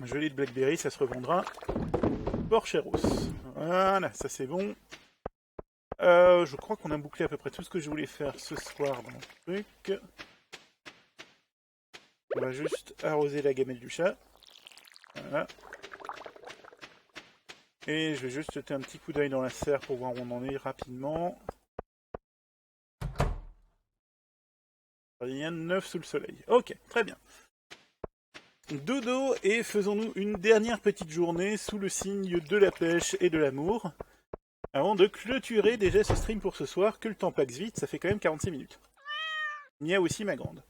Joli de blackberry, ça se revendra fort chéros. Voilà, ça c'est bon. Je crois qu'on a bouclé à peu près tout ce que je voulais faire ce soir dans le truc. On va juste arroser la gamelle du chat. Voilà. Et je vais juste jeter un petit coup d'œil dans la serre pour voir où on en est rapidement. Rien de neuf sous le soleil. Ok, très bien. Dodo, et faisons-nous une dernière petite journée sous le signe de la pêche et de l'amour. Avant de clôturer déjà ce stream pour ce soir, que le temps passe vite, ça fait quand même 46 minutes. Mia aussi, ma grande.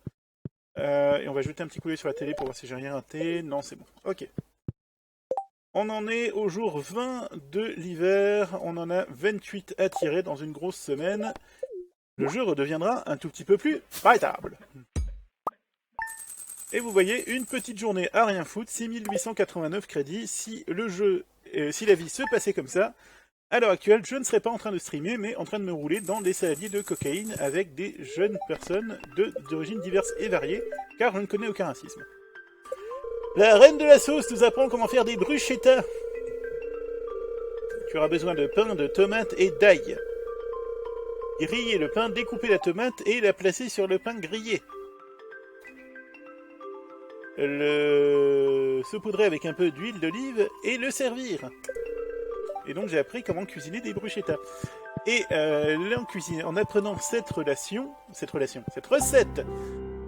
Et on va jeter un petit coup d'œil sur la télé pour voir si j'ai rien raté. Non, c'est bon. Ok. On en est au jour 20 de l'hiver. On en a 28 à tirer dans une grosse semaine. Le jeu redeviendra un tout petit peu plus fightable. Et vous voyez, une petite journée à rien foutre, 6889 crédits. Si le jeu, si la vie se passait comme ça, à l'heure actuelle, je ne serais pas en train de streamer, mais en train de me rouler dans des saladiers de cocaïne avec des jeunes personnes d'origines diverses et variées, car je ne connais aucun racisme. La reine de la sauce nous apprend comment faire des bruschettas. Tu auras besoin de pain, de tomates et d'ail. Griller le pain, découper la tomate et la placer sur le pain grillé. Le saupoudrer avec un peu d'huile d'olive et le servir. Et donc j'ai appris comment cuisiner des bruschettas. Et là en apprenant cette recette.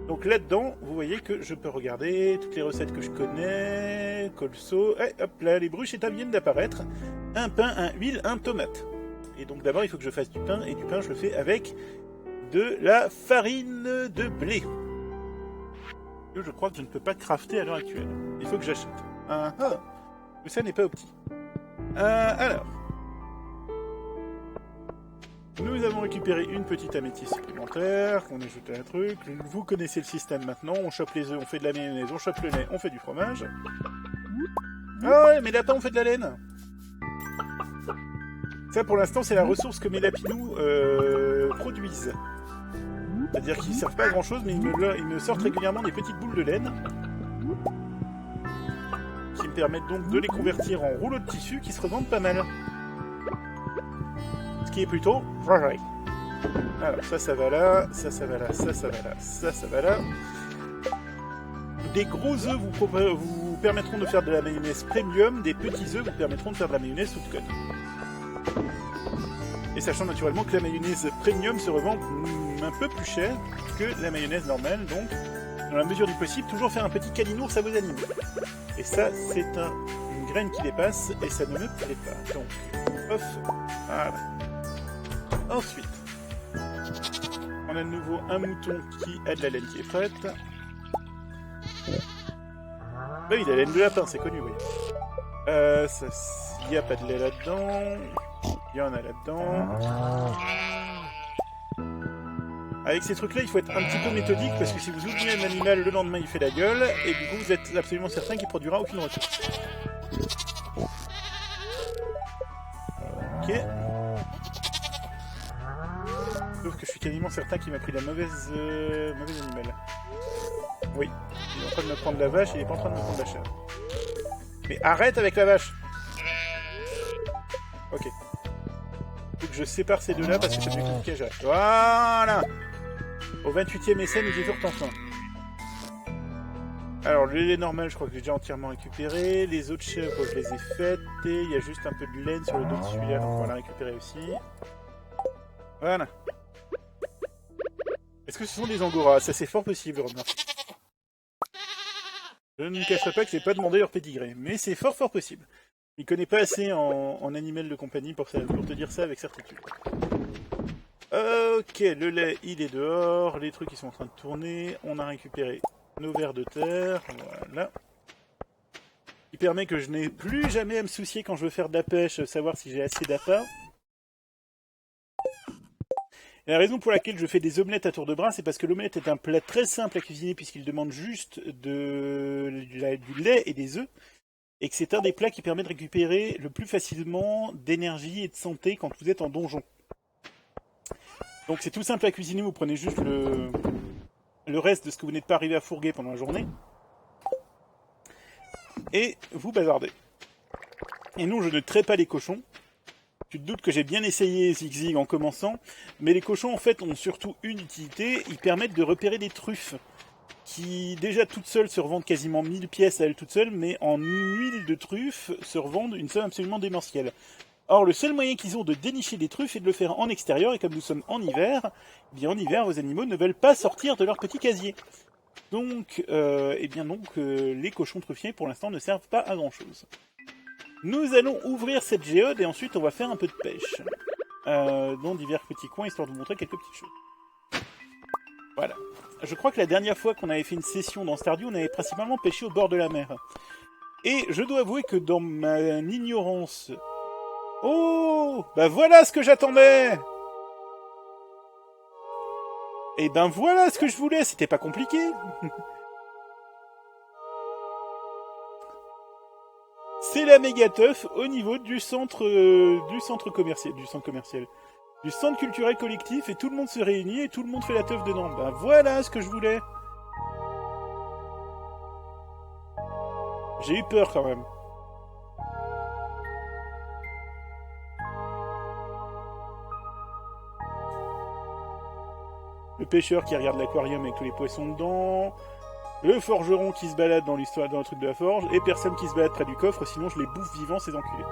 Donc là-dedans, vous voyez que je peux regarder toutes les recettes que je connais, colso, hop là, les bruschettas viennent d'apparaître. Un pain, un huile, un tomate. Et donc d'abord il faut que je fasse du pain, et du pain je le fais avec de la farine de blé. Que je crois que je ne peux pas crafter à l'heure actuelle. Il faut que j'achète. Mais ça n'est pas opti. Alors. Nous avons récupéré une petite améthyste supplémentaire, qu'on a jeté un truc. Vous connaissez le système maintenant, on chope les œufs, on fait de la mayonnaise, on chope le lait, on fait du fromage. Ah ouais, mais lapins, on fait de la laine. Ça pour l'instant c'est la ressource que mes lapinous produisent. C'est-à-dire qu'ils servent pas à grand chose, mais ils me sortent régulièrement des petites boules de laine. Qui me permettent donc de les convertir en rouleaux de tissu qui se revendent pas mal. Ce qui est plutôt vrai. Alors ça va là, ça va là, ça va là, ça va là. Des gros œufs vous permettront de faire de la mayonnaise premium, des petits œufs vous permettront de faire de la mayonnaise sous code. Et sachant naturellement que la mayonnaise premium se revend un peu plus cher que la mayonnaise normale, donc dans la mesure du possible, toujours faire un petit calinours à vos animaux. Et ça, c'est une graine qui dépasse, et ça ne me plaît pas. Donc, off, voilà. Ensuite, on a de nouveau un mouton qui a de la laine qui est prête. Bah oui, la laine de lapin, c'est connu, oui. Il n'y a pas de lait là-dedans. Il y en a là-dedans. Avec ces trucs-là, il faut être un petit peu méthodique, parce que si vous oubliez un animal, le lendemain, il fait la gueule, et du coup, vous êtes absolument certain qu'il ne produira aucune ressource. Ok. Sauf que je suis quasiment certain qu'il m'a pris la mauvaise animal. Oui, il est en train de me prendre la vache, il est pas en train de me prendre la chèvre. Mais arrête avec la vache! Ok. Faut que je sépare ces deux-là parce que ça devient compliqué à gérer. Voilà! Au 28e essai, nous y furent enfin. Alors, le lait normal, je crois que j'ai déjà entièrement récupéré. Les autres chèvres, je les ai faites. Et il y a juste un peu de laine sur le dos de celui-là, donc on va la récupérer aussi. Voilà. Est-ce que ce sont des angoras? Ça, c'est fort possible, remarque. Je ne cacherai pas que j'ai pas demandé leur pédigré, mais c'est fort possible. Il connaît pas assez en animal de compagnie pour te dire ça avec certitude. Ok, le lait, il est dehors. Les trucs, ils sont en train de tourner. On a récupéré nos vers de terre. Voilà. Qui permet que je n'ai plus jamais à me soucier quand je veux faire de la pêche, savoir si j'ai assez d'appât. Et la raison pour laquelle je fais des omelettes à tour de bras, c'est parce que l'omelette est un plat très simple à cuisiner puisqu'il demande juste du lait et des œufs. Et que c'est un des plats qui permet de récupérer le plus facilement d'énergie et de santé quand vous êtes en donjon. Donc c'est tout simple à cuisiner, vous prenez juste le reste de ce que vous n'êtes pas arrivé à fourguer pendant la journée. Et vous bazardez. Et non, je ne trais pas les cochons. Tu te doutes que j'ai bien essayé Zig en commençant, mais les cochons en fait ont surtout une utilité, ils permettent de repérer des truffes qui déjà toutes seules se revendent quasiment 1000 pièces à elles toutes seules, mais en huile de truffe se revendent une somme absolument démentielle. Or le seul moyen qu'ils ont de dénicher des truffes est de le faire en extérieur, et comme nous sommes en hiver, eh bien en hiver vos animaux ne veulent pas sortir de leur petit casier. Donc, les cochons truffiers pour l'instant ne servent pas à grand chose. Nous allons ouvrir cette géode et ensuite on va faire un peu de pêche. Dans divers petits coins, histoire de vous montrer quelques petites choses. Voilà. Je crois que la dernière fois qu'on avait fait une session dans Stardew, on avait principalement pêché au bord de la mer. Et je dois avouer que dans ma ignorance... Oh, bah voilà ce que j'attendais. Et ben voilà ce que je voulais, c'était pas compliqué. C'est la méga teuf au niveau du centre commercial, du centre culturel collectif, et tout le monde se réunit et tout le monde fait la teuf dedans. Ben voilà ce que je voulais. J'ai eu peur quand même. Le pêcheur qui regarde l'aquarium avec tous les poissons dedans. Le forgeron qui se balade dans l'histoire, dans le truc de la forge. Et personne qui se balade près du coffre, sinon je les bouffe vivants, ces enculés.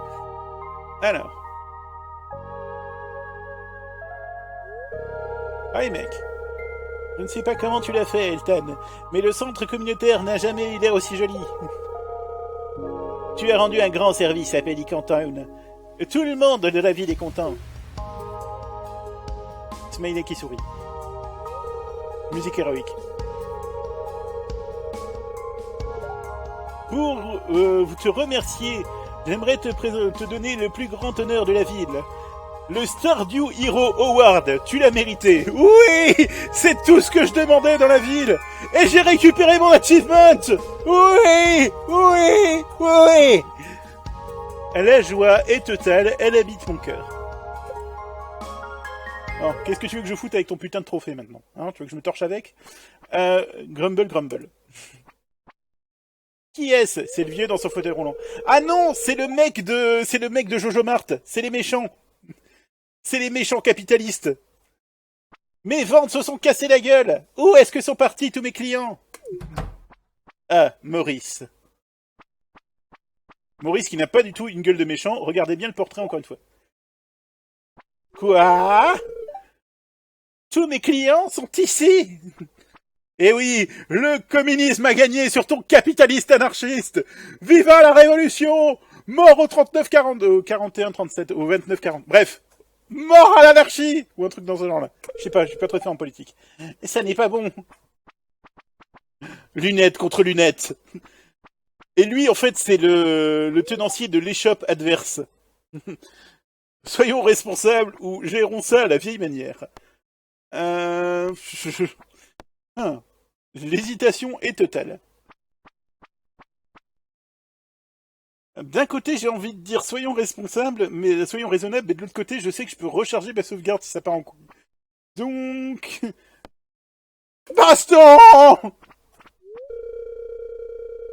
Alors. Hey mec. Je ne sais pas comment tu l'as fait, Elton, mais le centre communautaire n'a jamais eu l'air aussi joli. Tu as rendu un grand service à Pelican Town. Tout le monde de la ville est content. Smiley qui sourit. Musique héroïque. Pour te remercier, j'aimerais te donner le plus grand honneur de la ville. Le Stardew Hero Award, tu l'as mérité. Oui, c'est tout ce que je demandais dans la ville. Et j'ai récupéré mon achievement. Oui, oui, oui. La joie est totale, elle habite mon cœur. Alors, qu'est-ce que tu veux que je foute avec ton putain de trophée maintenant, hein? Tu veux que je me torche avec? Grumble. Qui est-ce? C'est le vieux dans son fauteuil roulant. Ah non, c'est le mec de Jojo Mart. C'est les méchants. C'est les méchants capitalistes. Mes ventes se sont cassées la gueule. Où est-ce que sont partis tous mes clients? Ah, Maurice. Maurice qui n'a pas du tout une gueule de méchant. Regardez bien le portrait encore une fois. Quoi? Tous mes clients sont ici. Eh oui, le communisme a gagné sur ton capitaliste anarchiste. Viva la révolution! Mort au 39-42, au 41-37, au 29-40. Bref. Mort à l'anarchie! Ou un truc dans ce genre-là. Je sais pas, je suis pas très fait en politique. Et ça n'est pas bon. Lunettes contre lunettes. Et lui, en fait, c'est le tenancier de l'échoppe adverse. Soyons responsables ou gérons ça à la vieille manière. L'hésitation est totale. D'un côté, j'ai envie de dire soyons responsables, mais soyons raisonnables, mais de l'autre côté, je sais que je peux recharger ma sauvegarde si ça part en couille. Donc... Baston!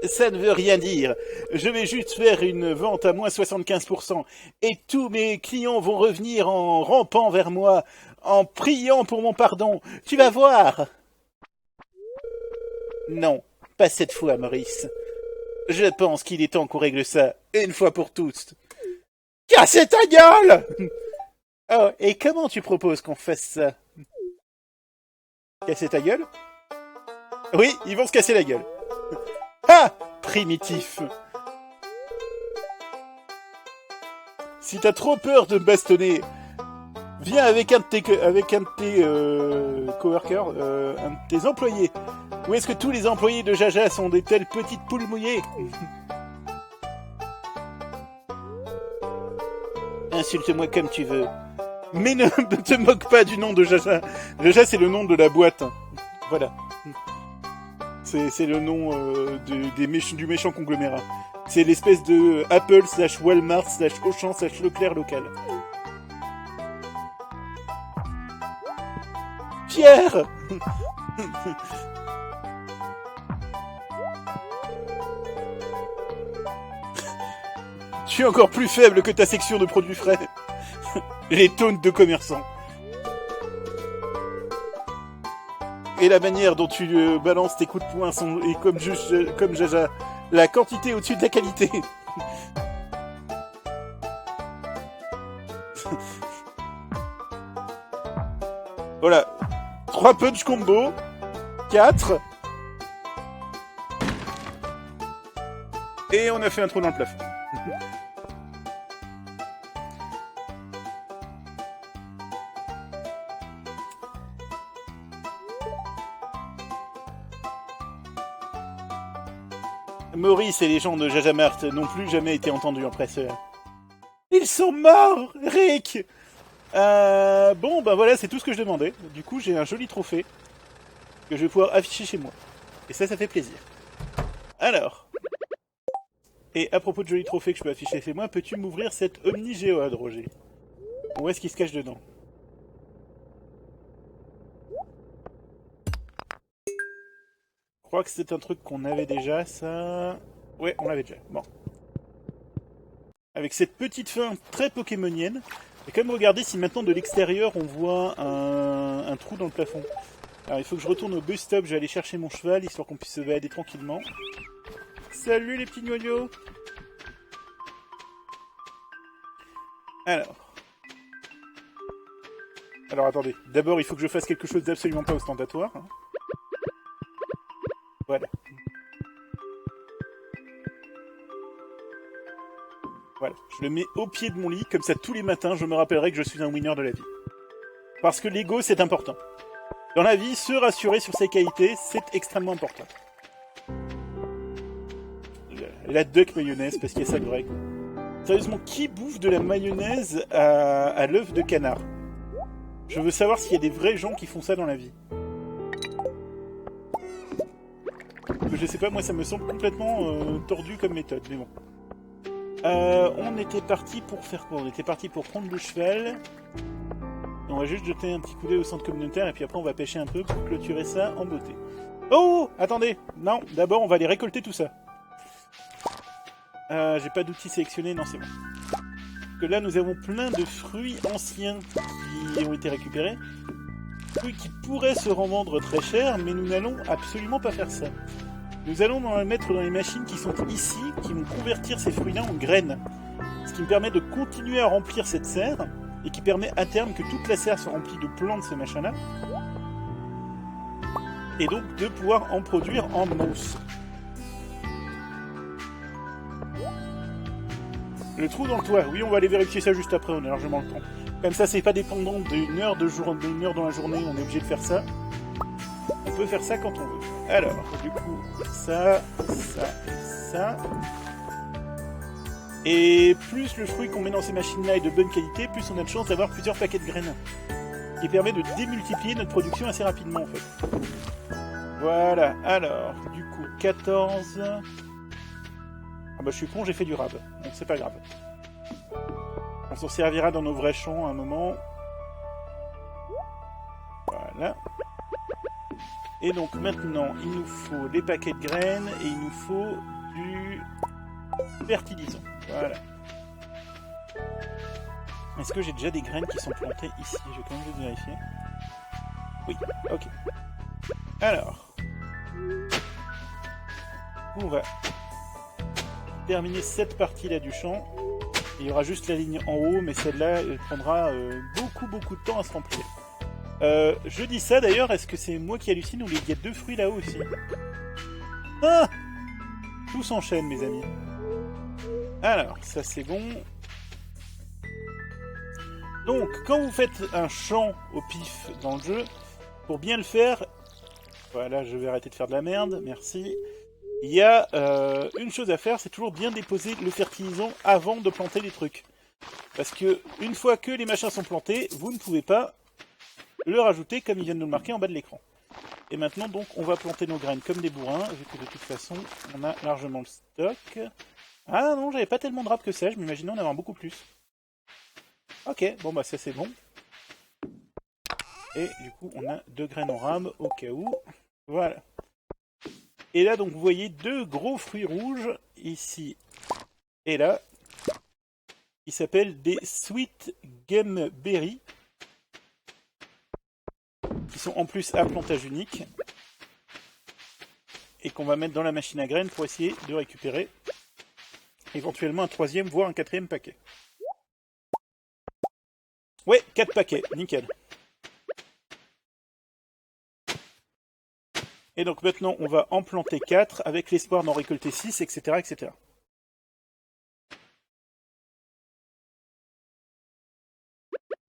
Ça ne veut rien dire. Je vais juste faire une vente à moins 75%, et tous mes clients vont revenir en rampant vers moi, en priant pour mon pardon. Tu vas voir. Non, pas cette fois, Maurice. Je pense qu'il est temps qu'on règle ça, une fois pour toutes. Cassez ta gueule! Oh, et comment tu proposes qu'on fasse ça? Casser ta gueule? Oui, ils vont se casser la gueule. Ah! Primitif. Si t'as trop peur de me bastonner, Viens avec un de tes coworkers, un de tes employés. Ou est-ce que tous les employés de Jaja sont des telles petites poules mouillées? Insulte-moi comme tu veux. Mais ne te moque pas du nom de Jaja. Jaja, c'est le nom de la boîte. Voilà. C'est le nom du méchant conglomérat. C'est l'espèce de Apple / Walmart / Auchan / Leclerc local. Pierre. Tu es encore plus faible que ta section de produits frais. Les taunts de commerçants. Et la manière dont tu balances tes coups de poing sont comme Jaja. La quantité au-dessus de la qualité. Voilà. 3 punch combo. 4. Et on a fait un trou dans le plafond. Maurice et les gens de Jaja Mart n'ont plus jamais été entendus en presse. Ils sont morts, Rick. Bon, ben voilà, c'est tout ce que je demandais. Du coup, j'ai un joli trophée que je vais pouvoir afficher chez moi. Et ça fait plaisir. Alors. Et à propos de jolis trophées que je peux afficher chez moi, peux-tu m'ouvrir cette Omni Géode, Roger? Où est-ce qu'il se cache dedans? Je crois que c'est un truc qu'on avait déjà, ça... Ouais, on l'avait déjà. Bon. Avec cette petite fin très pokémonienne, et quand même regarder si maintenant de l'extérieur on voit un trou dans le plafond. Alors il faut que je retourne au bus stop, je vais aller chercher mon cheval, histoire qu'on puisse se balader tranquillement. Salut les petits noyaux. Alors attendez, d'abord il faut que je fasse quelque chose d'absolument pas ostentatoire. Hein. Voilà. Voilà, je le mets au pied de mon lit, comme ça tous les matins je me rappellerai que je suis un winner de la vie. Parce que l'ego c'est important. Dans la vie, se rassurer sur ses qualités, c'est extrêmement important. La duck mayonnaise, parce qu'il y a ça de vrai. Sérieusement, qui bouffe de la mayonnaise à l'œuf de canard? Je veux savoir s'il y a des vrais gens qui font ça dans la vie. Je sais pas, moi ça me semble complètement tordu comme méthode, mais bon. On était parti pour faire quoi? On était parti pour prendre le cheval. On va juste jeter un petit coup d'œil au centre communautaire et puis après on va pêcher un peu pour clôturer ça en beauté. Oh! Attendez! Non, d'abord on va aller récolter tout ça. J'ai pas d'outils sélectionnés, non c'est bon. Parce que là nous avons plein de fruits anciens qui ont été récupérés. Fruits qui pourraient se revendre très cher, mais nous n'allons absolument pas faire ça. Nous allons les mettre dans les machines qui sont ici, qui vont convertir ces fruits-là en graines. Ce qui me permet de continuer à remplir cette serre, et qui permet à terme que toute la serre soit remplie de plants de ce machin-là. Et donc de pouvoir en produire en mousse. Le trou dans le toit, oui on va aller vérifier ça juste après, on a largement le temps. Comme ça c'est pas dépendant d'une heure dans la journée, on est obligé de faire ça. On peut faire ça quand on veut. Alors, du coup, ça. Et plus le fruit qu'on met dans ces machines-là est de bonne qualité, plus on a de chance d'avoir plusieurs paquets de graines. Ce qui permet de démultiplier notre production assez rapidement en fait. Voilà, alors, du coup, 14... Ah bah je suis con, j'ai fait du rab. Donc c'est pas grave. On s'en servira dans nos vrais champs à un moment. Voilà. Et donc maintenant, il nous faut des paquets de graines et il nous faut du fertilisant. Voilà. Est-ce que j'ai déjà des graines qui sont plantées ici? Je vais quand même vérifier. Oui, ok. Alors, on va terminer cette partie-là du champ. Il y aura juste la ligne en haut, mais celle-là, elle prendra beaucoup de temps à se remplir. Je dis ça d'ailleurs, est-ce que c'est moi qui hallucine ou il y a 2 fruits là-haut aussi? Ah! Tout s'enchaîne mes amis. Alors, ça c'est bon. Donc, quand vous faites un champ au pif dans le jeu, pour bien le faire, voilà, je vais arrêter de faire de la merde, merci. Il y a une chose à faire, c'est toujours bien déposer le fertilisant avant de planter les trucs. Parce que une fois que les machins sont plantés, vous ne pouvez pas le rajouter comme ils viennent de nous le marquer en bas de l'écran. Et maintenant, donc, on va planter nos graines comme des bourrins, vu que de toute façon, on a largement le stock. Ah non, j'avais pas tellement de rap que ça, je m'imaginais en avoir beaucoup plus. Ok, bon bah ça c'est bon. Et du coup, on a 2 graines en rame au cas où. Voilà. Et là, donc, vous voyez 2 gros fruits rouges, ici et là, qui s'appellent des Sweet Gum Berry, qui sont en plus à plantage unique, et qu'on va mettre dans la machine à graines pour essayer de récupérer éventuellement un 3e, voire un 4e paquet. Ouais, 4 paquets, nickel. Et donc maintenant, on va en planter 4 avec l'espoir d'en récolter 6, etc., etc.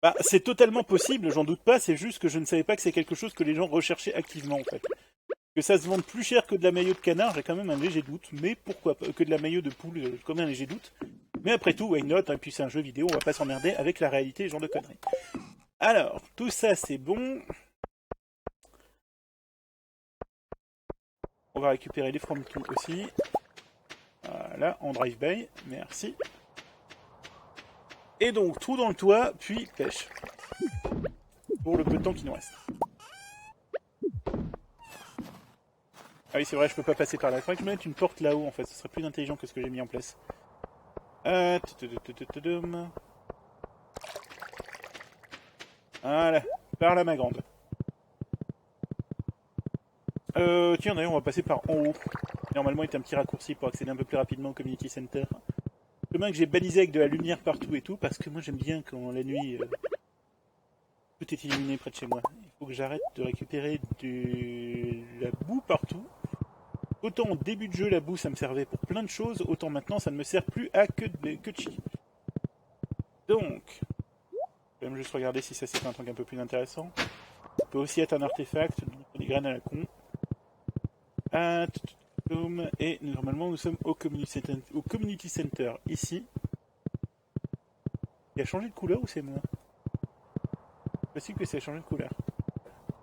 Bah, c'est totalement possible, j'en doute pas, c'est juste que je ne savais pas que c'est quelque chose que les gens recherchaient activement, en fait. Que ça se vende plus cher que de la maillot de canard, j'ai quand même un léger doute, mais pourquoi pas, que de la maillot de poule, j'ai quand même un léger doute. Mais après tout, why not, et puis c'est un jeu vidéo, on va pas s'emmerder avec la réalité, ce genre de conneries. Alors, tout ça c'est bon. On va récupérer les from to aussi. Voilà, en drive-by, merci. Et donc, trou dans le toit, puis pêche. Pour le peu de temps qui nous reste. Ah oui, c'est vrai, je peux pas passer par là. Il faudrait que je mette une porte là-haut, en fait. Ce serait plus intelligent que ce que j'ai mis en place. Voilà, par là, ma grande. Tiens, d'ailleurs, on va passer par en haut. Normalement, il y a un petit raccourci pour accéder un peu plus rapidement au Community Center. Chemin que j'ai balisé avec de la lumière partout et tout, parce que moi, j'aime bien quand la nuit, tout est illuminé près de chez moi. Il faut que j'arrête de récupérer de la boue partout. Autant au début de jeu, la boue, ça me servait pour plein de choses, autant maintenant, ça ne me sert plus à que de chi. Donc, je vais même juste regarder si ça c'est un truc un peu plus intéressant. Ça peut aussi être un artefact, donc des graines à la con. Et normalement, nous sommes au Community Center, ici. Il a changé de couleur ou c'est moi? C'est possible que ça ait changé de couleur.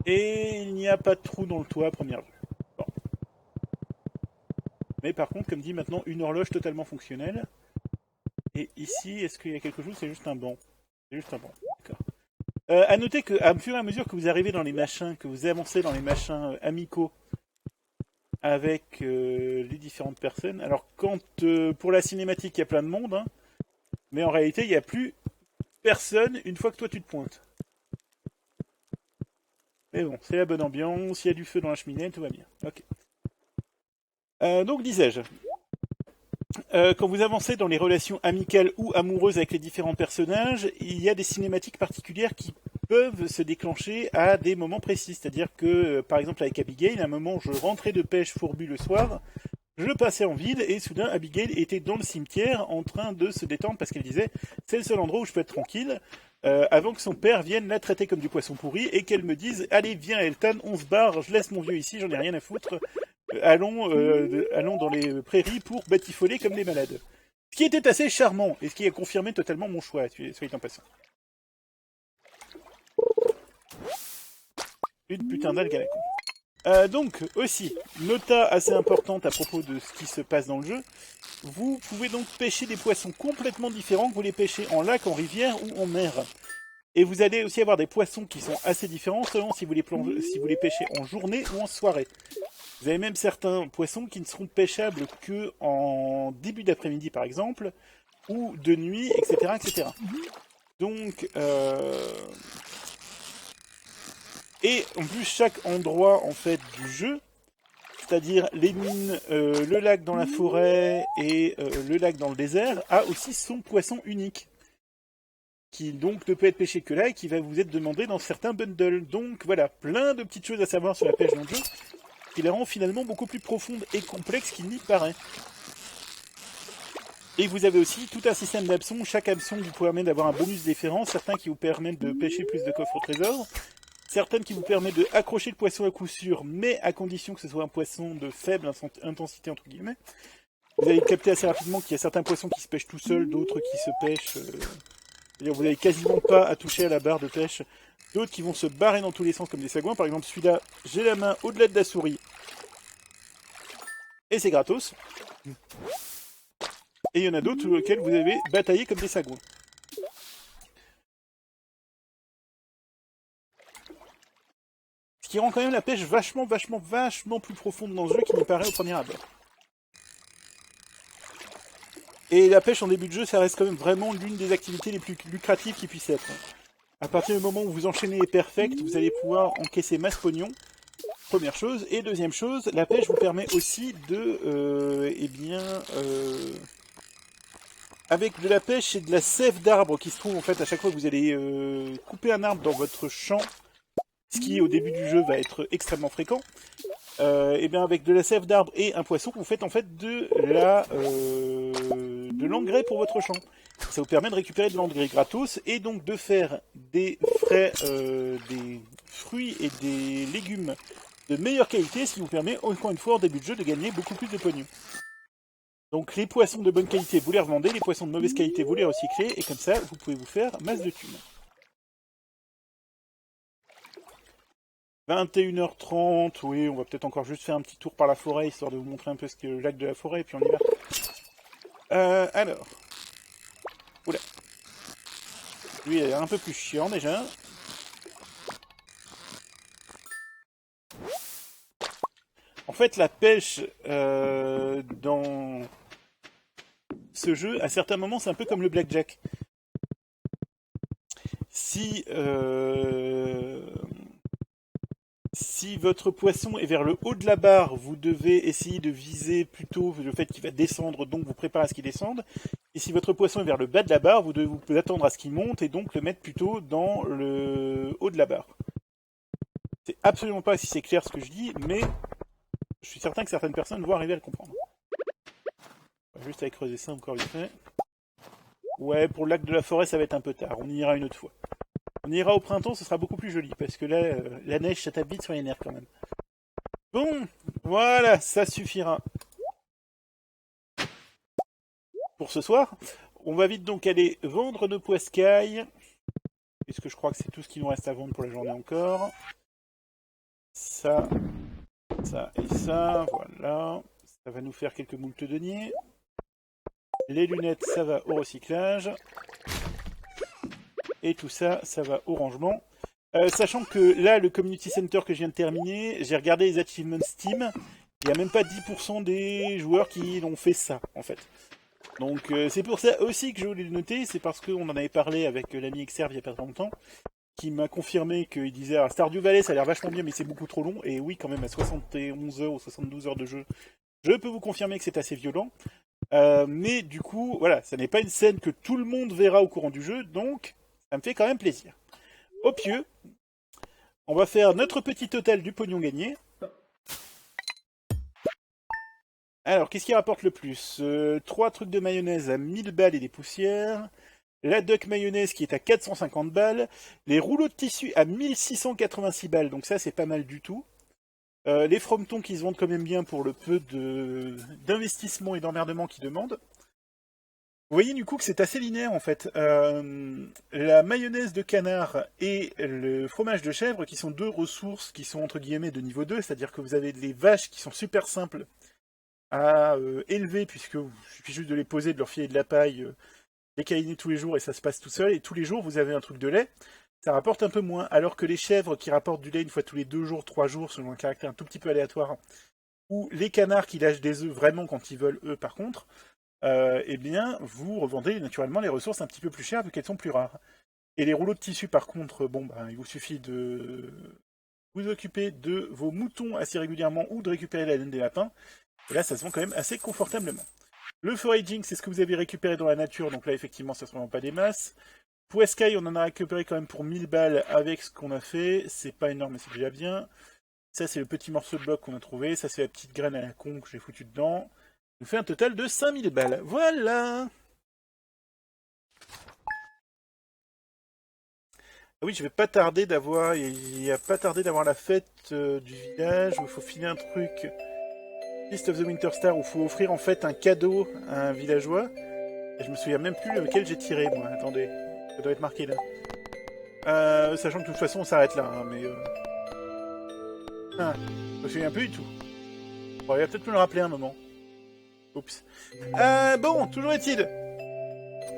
Et il n'y a pas de trou dans le toit à première vue. Bon. Mais par contre, comme dit maintenant, une horloge totalement fonctionnelle. Et ici, est-ce qu'il y a quelque chose? C'est juste un banc. C'est juste un banc. D'accord. À noter que, à fur et à mesure que vous arrivez dans les machins, que vous avancez dans les machins amicaux avec les différentes personnes. Alors, quand pour la cinématique, il y a plein de monde, hein, mais en réalité, il n'y a plus personne une fois que toi tu te pointes. Mais bon, c'est la bonne ambiance, il y a du feu dans la cheminée, tout va bien. Ok. Donc, disais-je, quand vous avancez dans les relations amicales ou amoureuses avec les différents personnages, il y a des cinématiques particulières qui peuvent se déclencher à des moments précis. C'est-à-dire que, par exemple, avec Abigail, à un moment, je rentrais de pêche fourbu le soir, je passais en ville et soudain, Abigail était dans le cimetière en train de se détendre parce qu'elle disait « c'est le seul endroit où je peux être tranquille ». Avant que son père vienne la traiter comme du poisson pourri et qu'elle me dise « allez, viens Elton, on se barre, je laisse mon vieux ici, j'en ai rien à foutre, allons dans les prairies pour batifoler comme des malades ». Ce qui était assez charmant et ce qui a confirmé totalement mon choix, soyez en passant. Une putain d'algue à la con. Donc, aussi, nota assez importante à propos de ce qui se passe dans le jeu, vous pouvez donc pêcher des poissons complètement différents que vous les pêchez en lac, en rivière ou en mer. Et vous allez aussi avoir des poissons qui sont assez différents selon si vous les pêchez en journée ou en soirée. Vous avez même certains poissons qui ne seront pêchables que en début d'après-midi par exemple, ou de nuit, etc. etc. Donc, et en plus chaque endroit en fait du jeu, c'est-à-dire les mines, le lac dans la forêt et le lac dans le désert, a aussi son poisson unique, qui donc ne peut être pêché que là et qui va vous être demandé dans certains bundles. Donc voilà, plein de petites choses à savoir sur la pêche dans le jeu, qui la rend finalement beaucoup plus profonde et complexe qu'il n'y paraît. Et vous avez aussi tout un système d'hameçons. Chaque hameçon vous permet d'avoir un bonus différent. Certains qui vous permettent de pêcher plus de coffres au trésor. Certaines qui vous permettent de accrocher le poisson à coup sûr, mais à condition que ce soit un poisson de faible intensité, entre guillemets. Vous allez capter assez rapidement qu'il y a certains poissons qui se pêchent tout seuls, d'autres qui se pêchent... C'est-à-dire vous n'avez quasiment pas à toucher à la barre de pêche. D'autres qui vont se barrer dans tous les sens comme des sagouins. Par exemple, celui-là, j'ai la main au-delà de la souris. Et c'est gratos. Et il y en a d'autres sur lesquels vous avez bataillé comme des sagouins. Ce qui rend quand même la pêche vachement plus profonde dans ce jeu qu'il n'y paraît au premier abord. Et la pêche en début de jeu, ça reste quand même vraiment l'une des activités les plus lucratives qui puisse être. À partir du moment où vous enchaînez les perfects, vous allez pouvoir encaisser masse pognon. Première chose. Et deuxième chose, la pêche vous permet aussi de... avec de la pêche et de la sève d'arbre qui se trouve en fait à chaque fois que vous allez couper un arbre dans votre champ, ce qui au début du jeu va être extrêmement fréquent, et bien avec de la sève d'arbre et un poisson, vous faites en fait de l'engrais pour votre champ. Ça vous permet de récupérer de l'engrais gratos et donc de faire des fruits et des légumes de meilleure qualité, ce qui vous permet encore une fois en début de jeu de gagner beaucoup plus de pognon. Donc les poissons de bonne qualité, vous les revendez, les poissons de mauvaise qualité, vous les recyclez, et comme ça, vous pouvez vous faire masse de thunes. 21h30, oui, on va peut-être encore juste faire un petit tour par la forêt, histoire de vous montrer un peu ce que le lac de la forêt, et puis on y va. Alors. Oula. Lui, il a l'air un peu plus chiant, déjà. En fait, la pêche dans ce jeu, à certains moments, c'est un peu comme le blackjack. Si votre poisson est vers le haut de la barre, vous devez essayer de viser plutôt le fait qu'il va descendre, donc vous préparez à ce qu'il descende. Et si votre poisson est vers le bas de la barre, vous devez vous attendre à ce qu'il monte et donc le mettre plutôt dans le haut de la barre. C'est absolument pas si c'est clair ce que je dis, mais je suis certain que certaines personnes vont arriver à le comprendre. On va juste aller creuser ça encore vite fait. Ouais, pour le lac de la forêt, ça va être un peu tard. On y ira une autre fois. On ira au printemps, ce sera beaucoup plus joli, parce que là, la neige, ça tape vite sur les nerfs quand même. Bon, voilà, ça suffira. Pour ce soir, on va vite donc aller vendre nos poiscailles, puisque je crois que c'est tout ce qui nous reste à vendre pour la journée encore. Ça, ça et ça, voilà. Ça va nous faire quelques moultes de deniers. Les lunettes, ça va au recyclage. Et tout ça, ça va au rangement. Sachant que là, le Community Center que je viens de terminer, j'ai regardé les achievements Steam, il n'y a même pas 10% des joueurs qui ont fait ça, en fait. Donc c'est pour ça aussi que je voulais le noter, c'est parce qu'on en avait parlé avec l'ami Exerve il n'y a pas très longtemps, qui m'a confirmé qu'il disait « Stardew Valley, ça a l'air vachement bien, mais c'est beaucoup trop long. » Et oui, quand même, à 71 heures ou 72 heures de jeu, je peux vous confirmer que c'est assez violent. Mais du coup, voilà, ça n'est pas une scène que tout le monde verra au courant du jeu, donc ça me fait quand même plaisir. Au pieu, on va faire notre petit total du pognon gagné. Alors, qu'est-ce qui rapporte le plus 3 trucs de mayonnaise à 1000 balles et des poussières. La duck mayonnaise qui est à 450 balles. Les rouleaux de tissu à 1686 balles, donc ça c'est pas mal du tout. Les frometons qui se vendent quand même bien pour le peu d'investissement et d'emmerdement qu'ils demandent. Vous voyez du coup que c'est assez linéaire en fait. La mayonnaise de canard et le fromage de chèvre qui sont deux ressources qui sont entre guillemets de niveau 2, c'est-à-dire que vous avez des vaches qui sont super simples à élever puisque il suffit juste de les poser, de leur filer de la paille, les câliner tous les jours et ça se passe tout seul, et tous les jours vous avez un truc de lait, ça rapporte un peu moins, alors que les chèvres qui rapportent du lait une fois tous les 2 jours, 3 jours, selon un caractère un tout petit peu aléatoire, ou les canards qui lâchent des œufs vraiment quand ils veulent, eux par contre, eh bien, vous revendez naturellement les ressources un petit peu plus chères vu qu'elles sont plus rares. Et les rouleaux de tissu, par contre, bon, ben, il vous suffit de vous occuper de vos moutons assez régulièrement ou de récupérer la laine des lapins. Et là, ça se vend quand même assez confortablement. Le foraging, c'est ce que vous avez récupéré dans la nature, donc là, effectivement, ça ne se vend pas des masses. Poiscaille, on en a récupéré quand même pour 1000 balles avec ce qu'on a fait. C'est pas énorme, mais c'est déjà bien. Ça, c'est le petit morceau de bloc qu'on a trouvé. Ça, c'est la petite graine à la con que j'ai foutu dedans. nous fait un total de 5000 balles. Voilà. Ah oui, je vais pas tarder d'avoir... Il y a pas tardé d'avoir la fête du village, où il faut filer un truc. Feast of the Winter Star, où il faut offrir en fait un cadeau à un villageois. Et je me souviens même plus lequel j'ai tiré, moi. Attendez, ça doit être marqué là. Sachant que de toute façon on s'arrête là, hein, mais... Ah, je me souviens plus du tout. Bon, il va peut-être me le rappeler un moment. Oups. Bon, toujours est-il.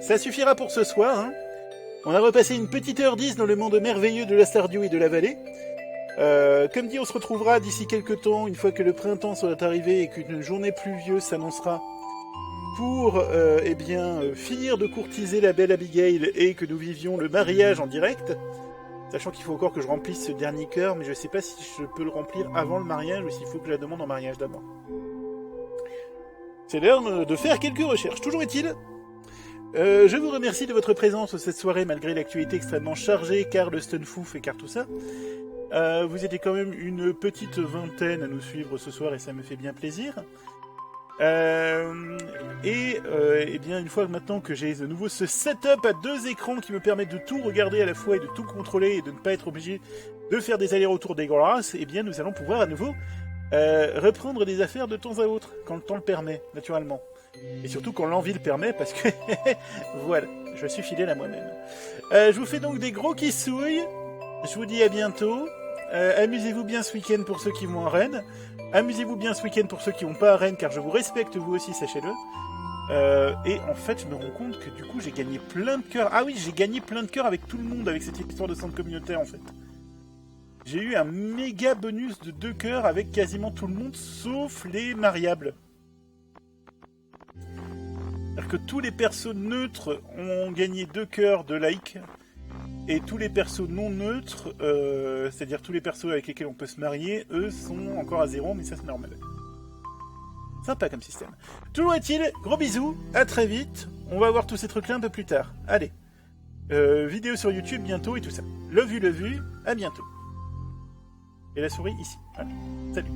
Ça suffira pour ce soir, hein. On a repassé une petite heure 10 dans le monde merveilleux de la Stardew et de la vallée. Comme dit, on se retrouvera d'ici quelques temps, une fois que le printemps sera arrivé et qu'une journée pluvieuse s'annoncera, pour finir de courtiser la belle Abigail et que nous vivions le mariage en direct. Sachant qu'il faut encore que je remplisse ce dernier cœur, mais je sais pas si je peux le remplir avant le mariage ou s'il faut que je la demande en mariage d'abord. C'est l'heure de faire quelques recherches. Toujours est-il, je vous remercie de votre présence cette soirée malgré l'actualité extrêmement chargée, car le Stunfouf et car tout ça. Vous étiez quand même une petite vingtaine à nous suivre ce soir et ça me fait bien plaisir. Une fois maintenant que j'ai de nouveau ce setup à 2 écrans qui me permettent de tout regarder à la fois et de tout contrôler et de ne pas être obligé de faire des allers-retours dégueulasses, nous allons pouvoir à nouveau reprendre des affaires de temps à autre, quand le temps le permet, naturellement. Et surtout quand l'envie le permet, parce que voilà, je suis fidèle à moi-même. Je vous fais donc des gros kissouilles, je vous dis à bientôt, amusez-vous bien ce week-end pour ceux qui vont à Rennes. Amusez-vous bien ce week-end pour ceux qui vont pas à Rennes, car je vous respecte vous aussi, sachez-le. Et en fait, je me rends compte que du coup, j'ai gagné plein de cœurs. Ah oui, j'ai gagné plein de cœurs avec tout le monde, avec cette histoire de centre communautaire, en fait. J'ai eu un méga bonus de 2 cœurs avec quasiment tout le monde, sauf les mariables. C'est-à-dire que tous les persos neutres ont gagné 2 cœurs de like. Et tous les persos non neutres, c'est-à-dire tous les persos avec lesquels on peut se marier, eux sont encore à 0, mais ça c'est normal. Sympa comme système. Toujours est-il, gros bisous, à très vite, on va voir tous ces trucs-là un peu plus tard. Allez, vidéo sur YouTube bientôt et tout ça. Le vu, à bientôt. Et la souris ici. Voilà. Salut.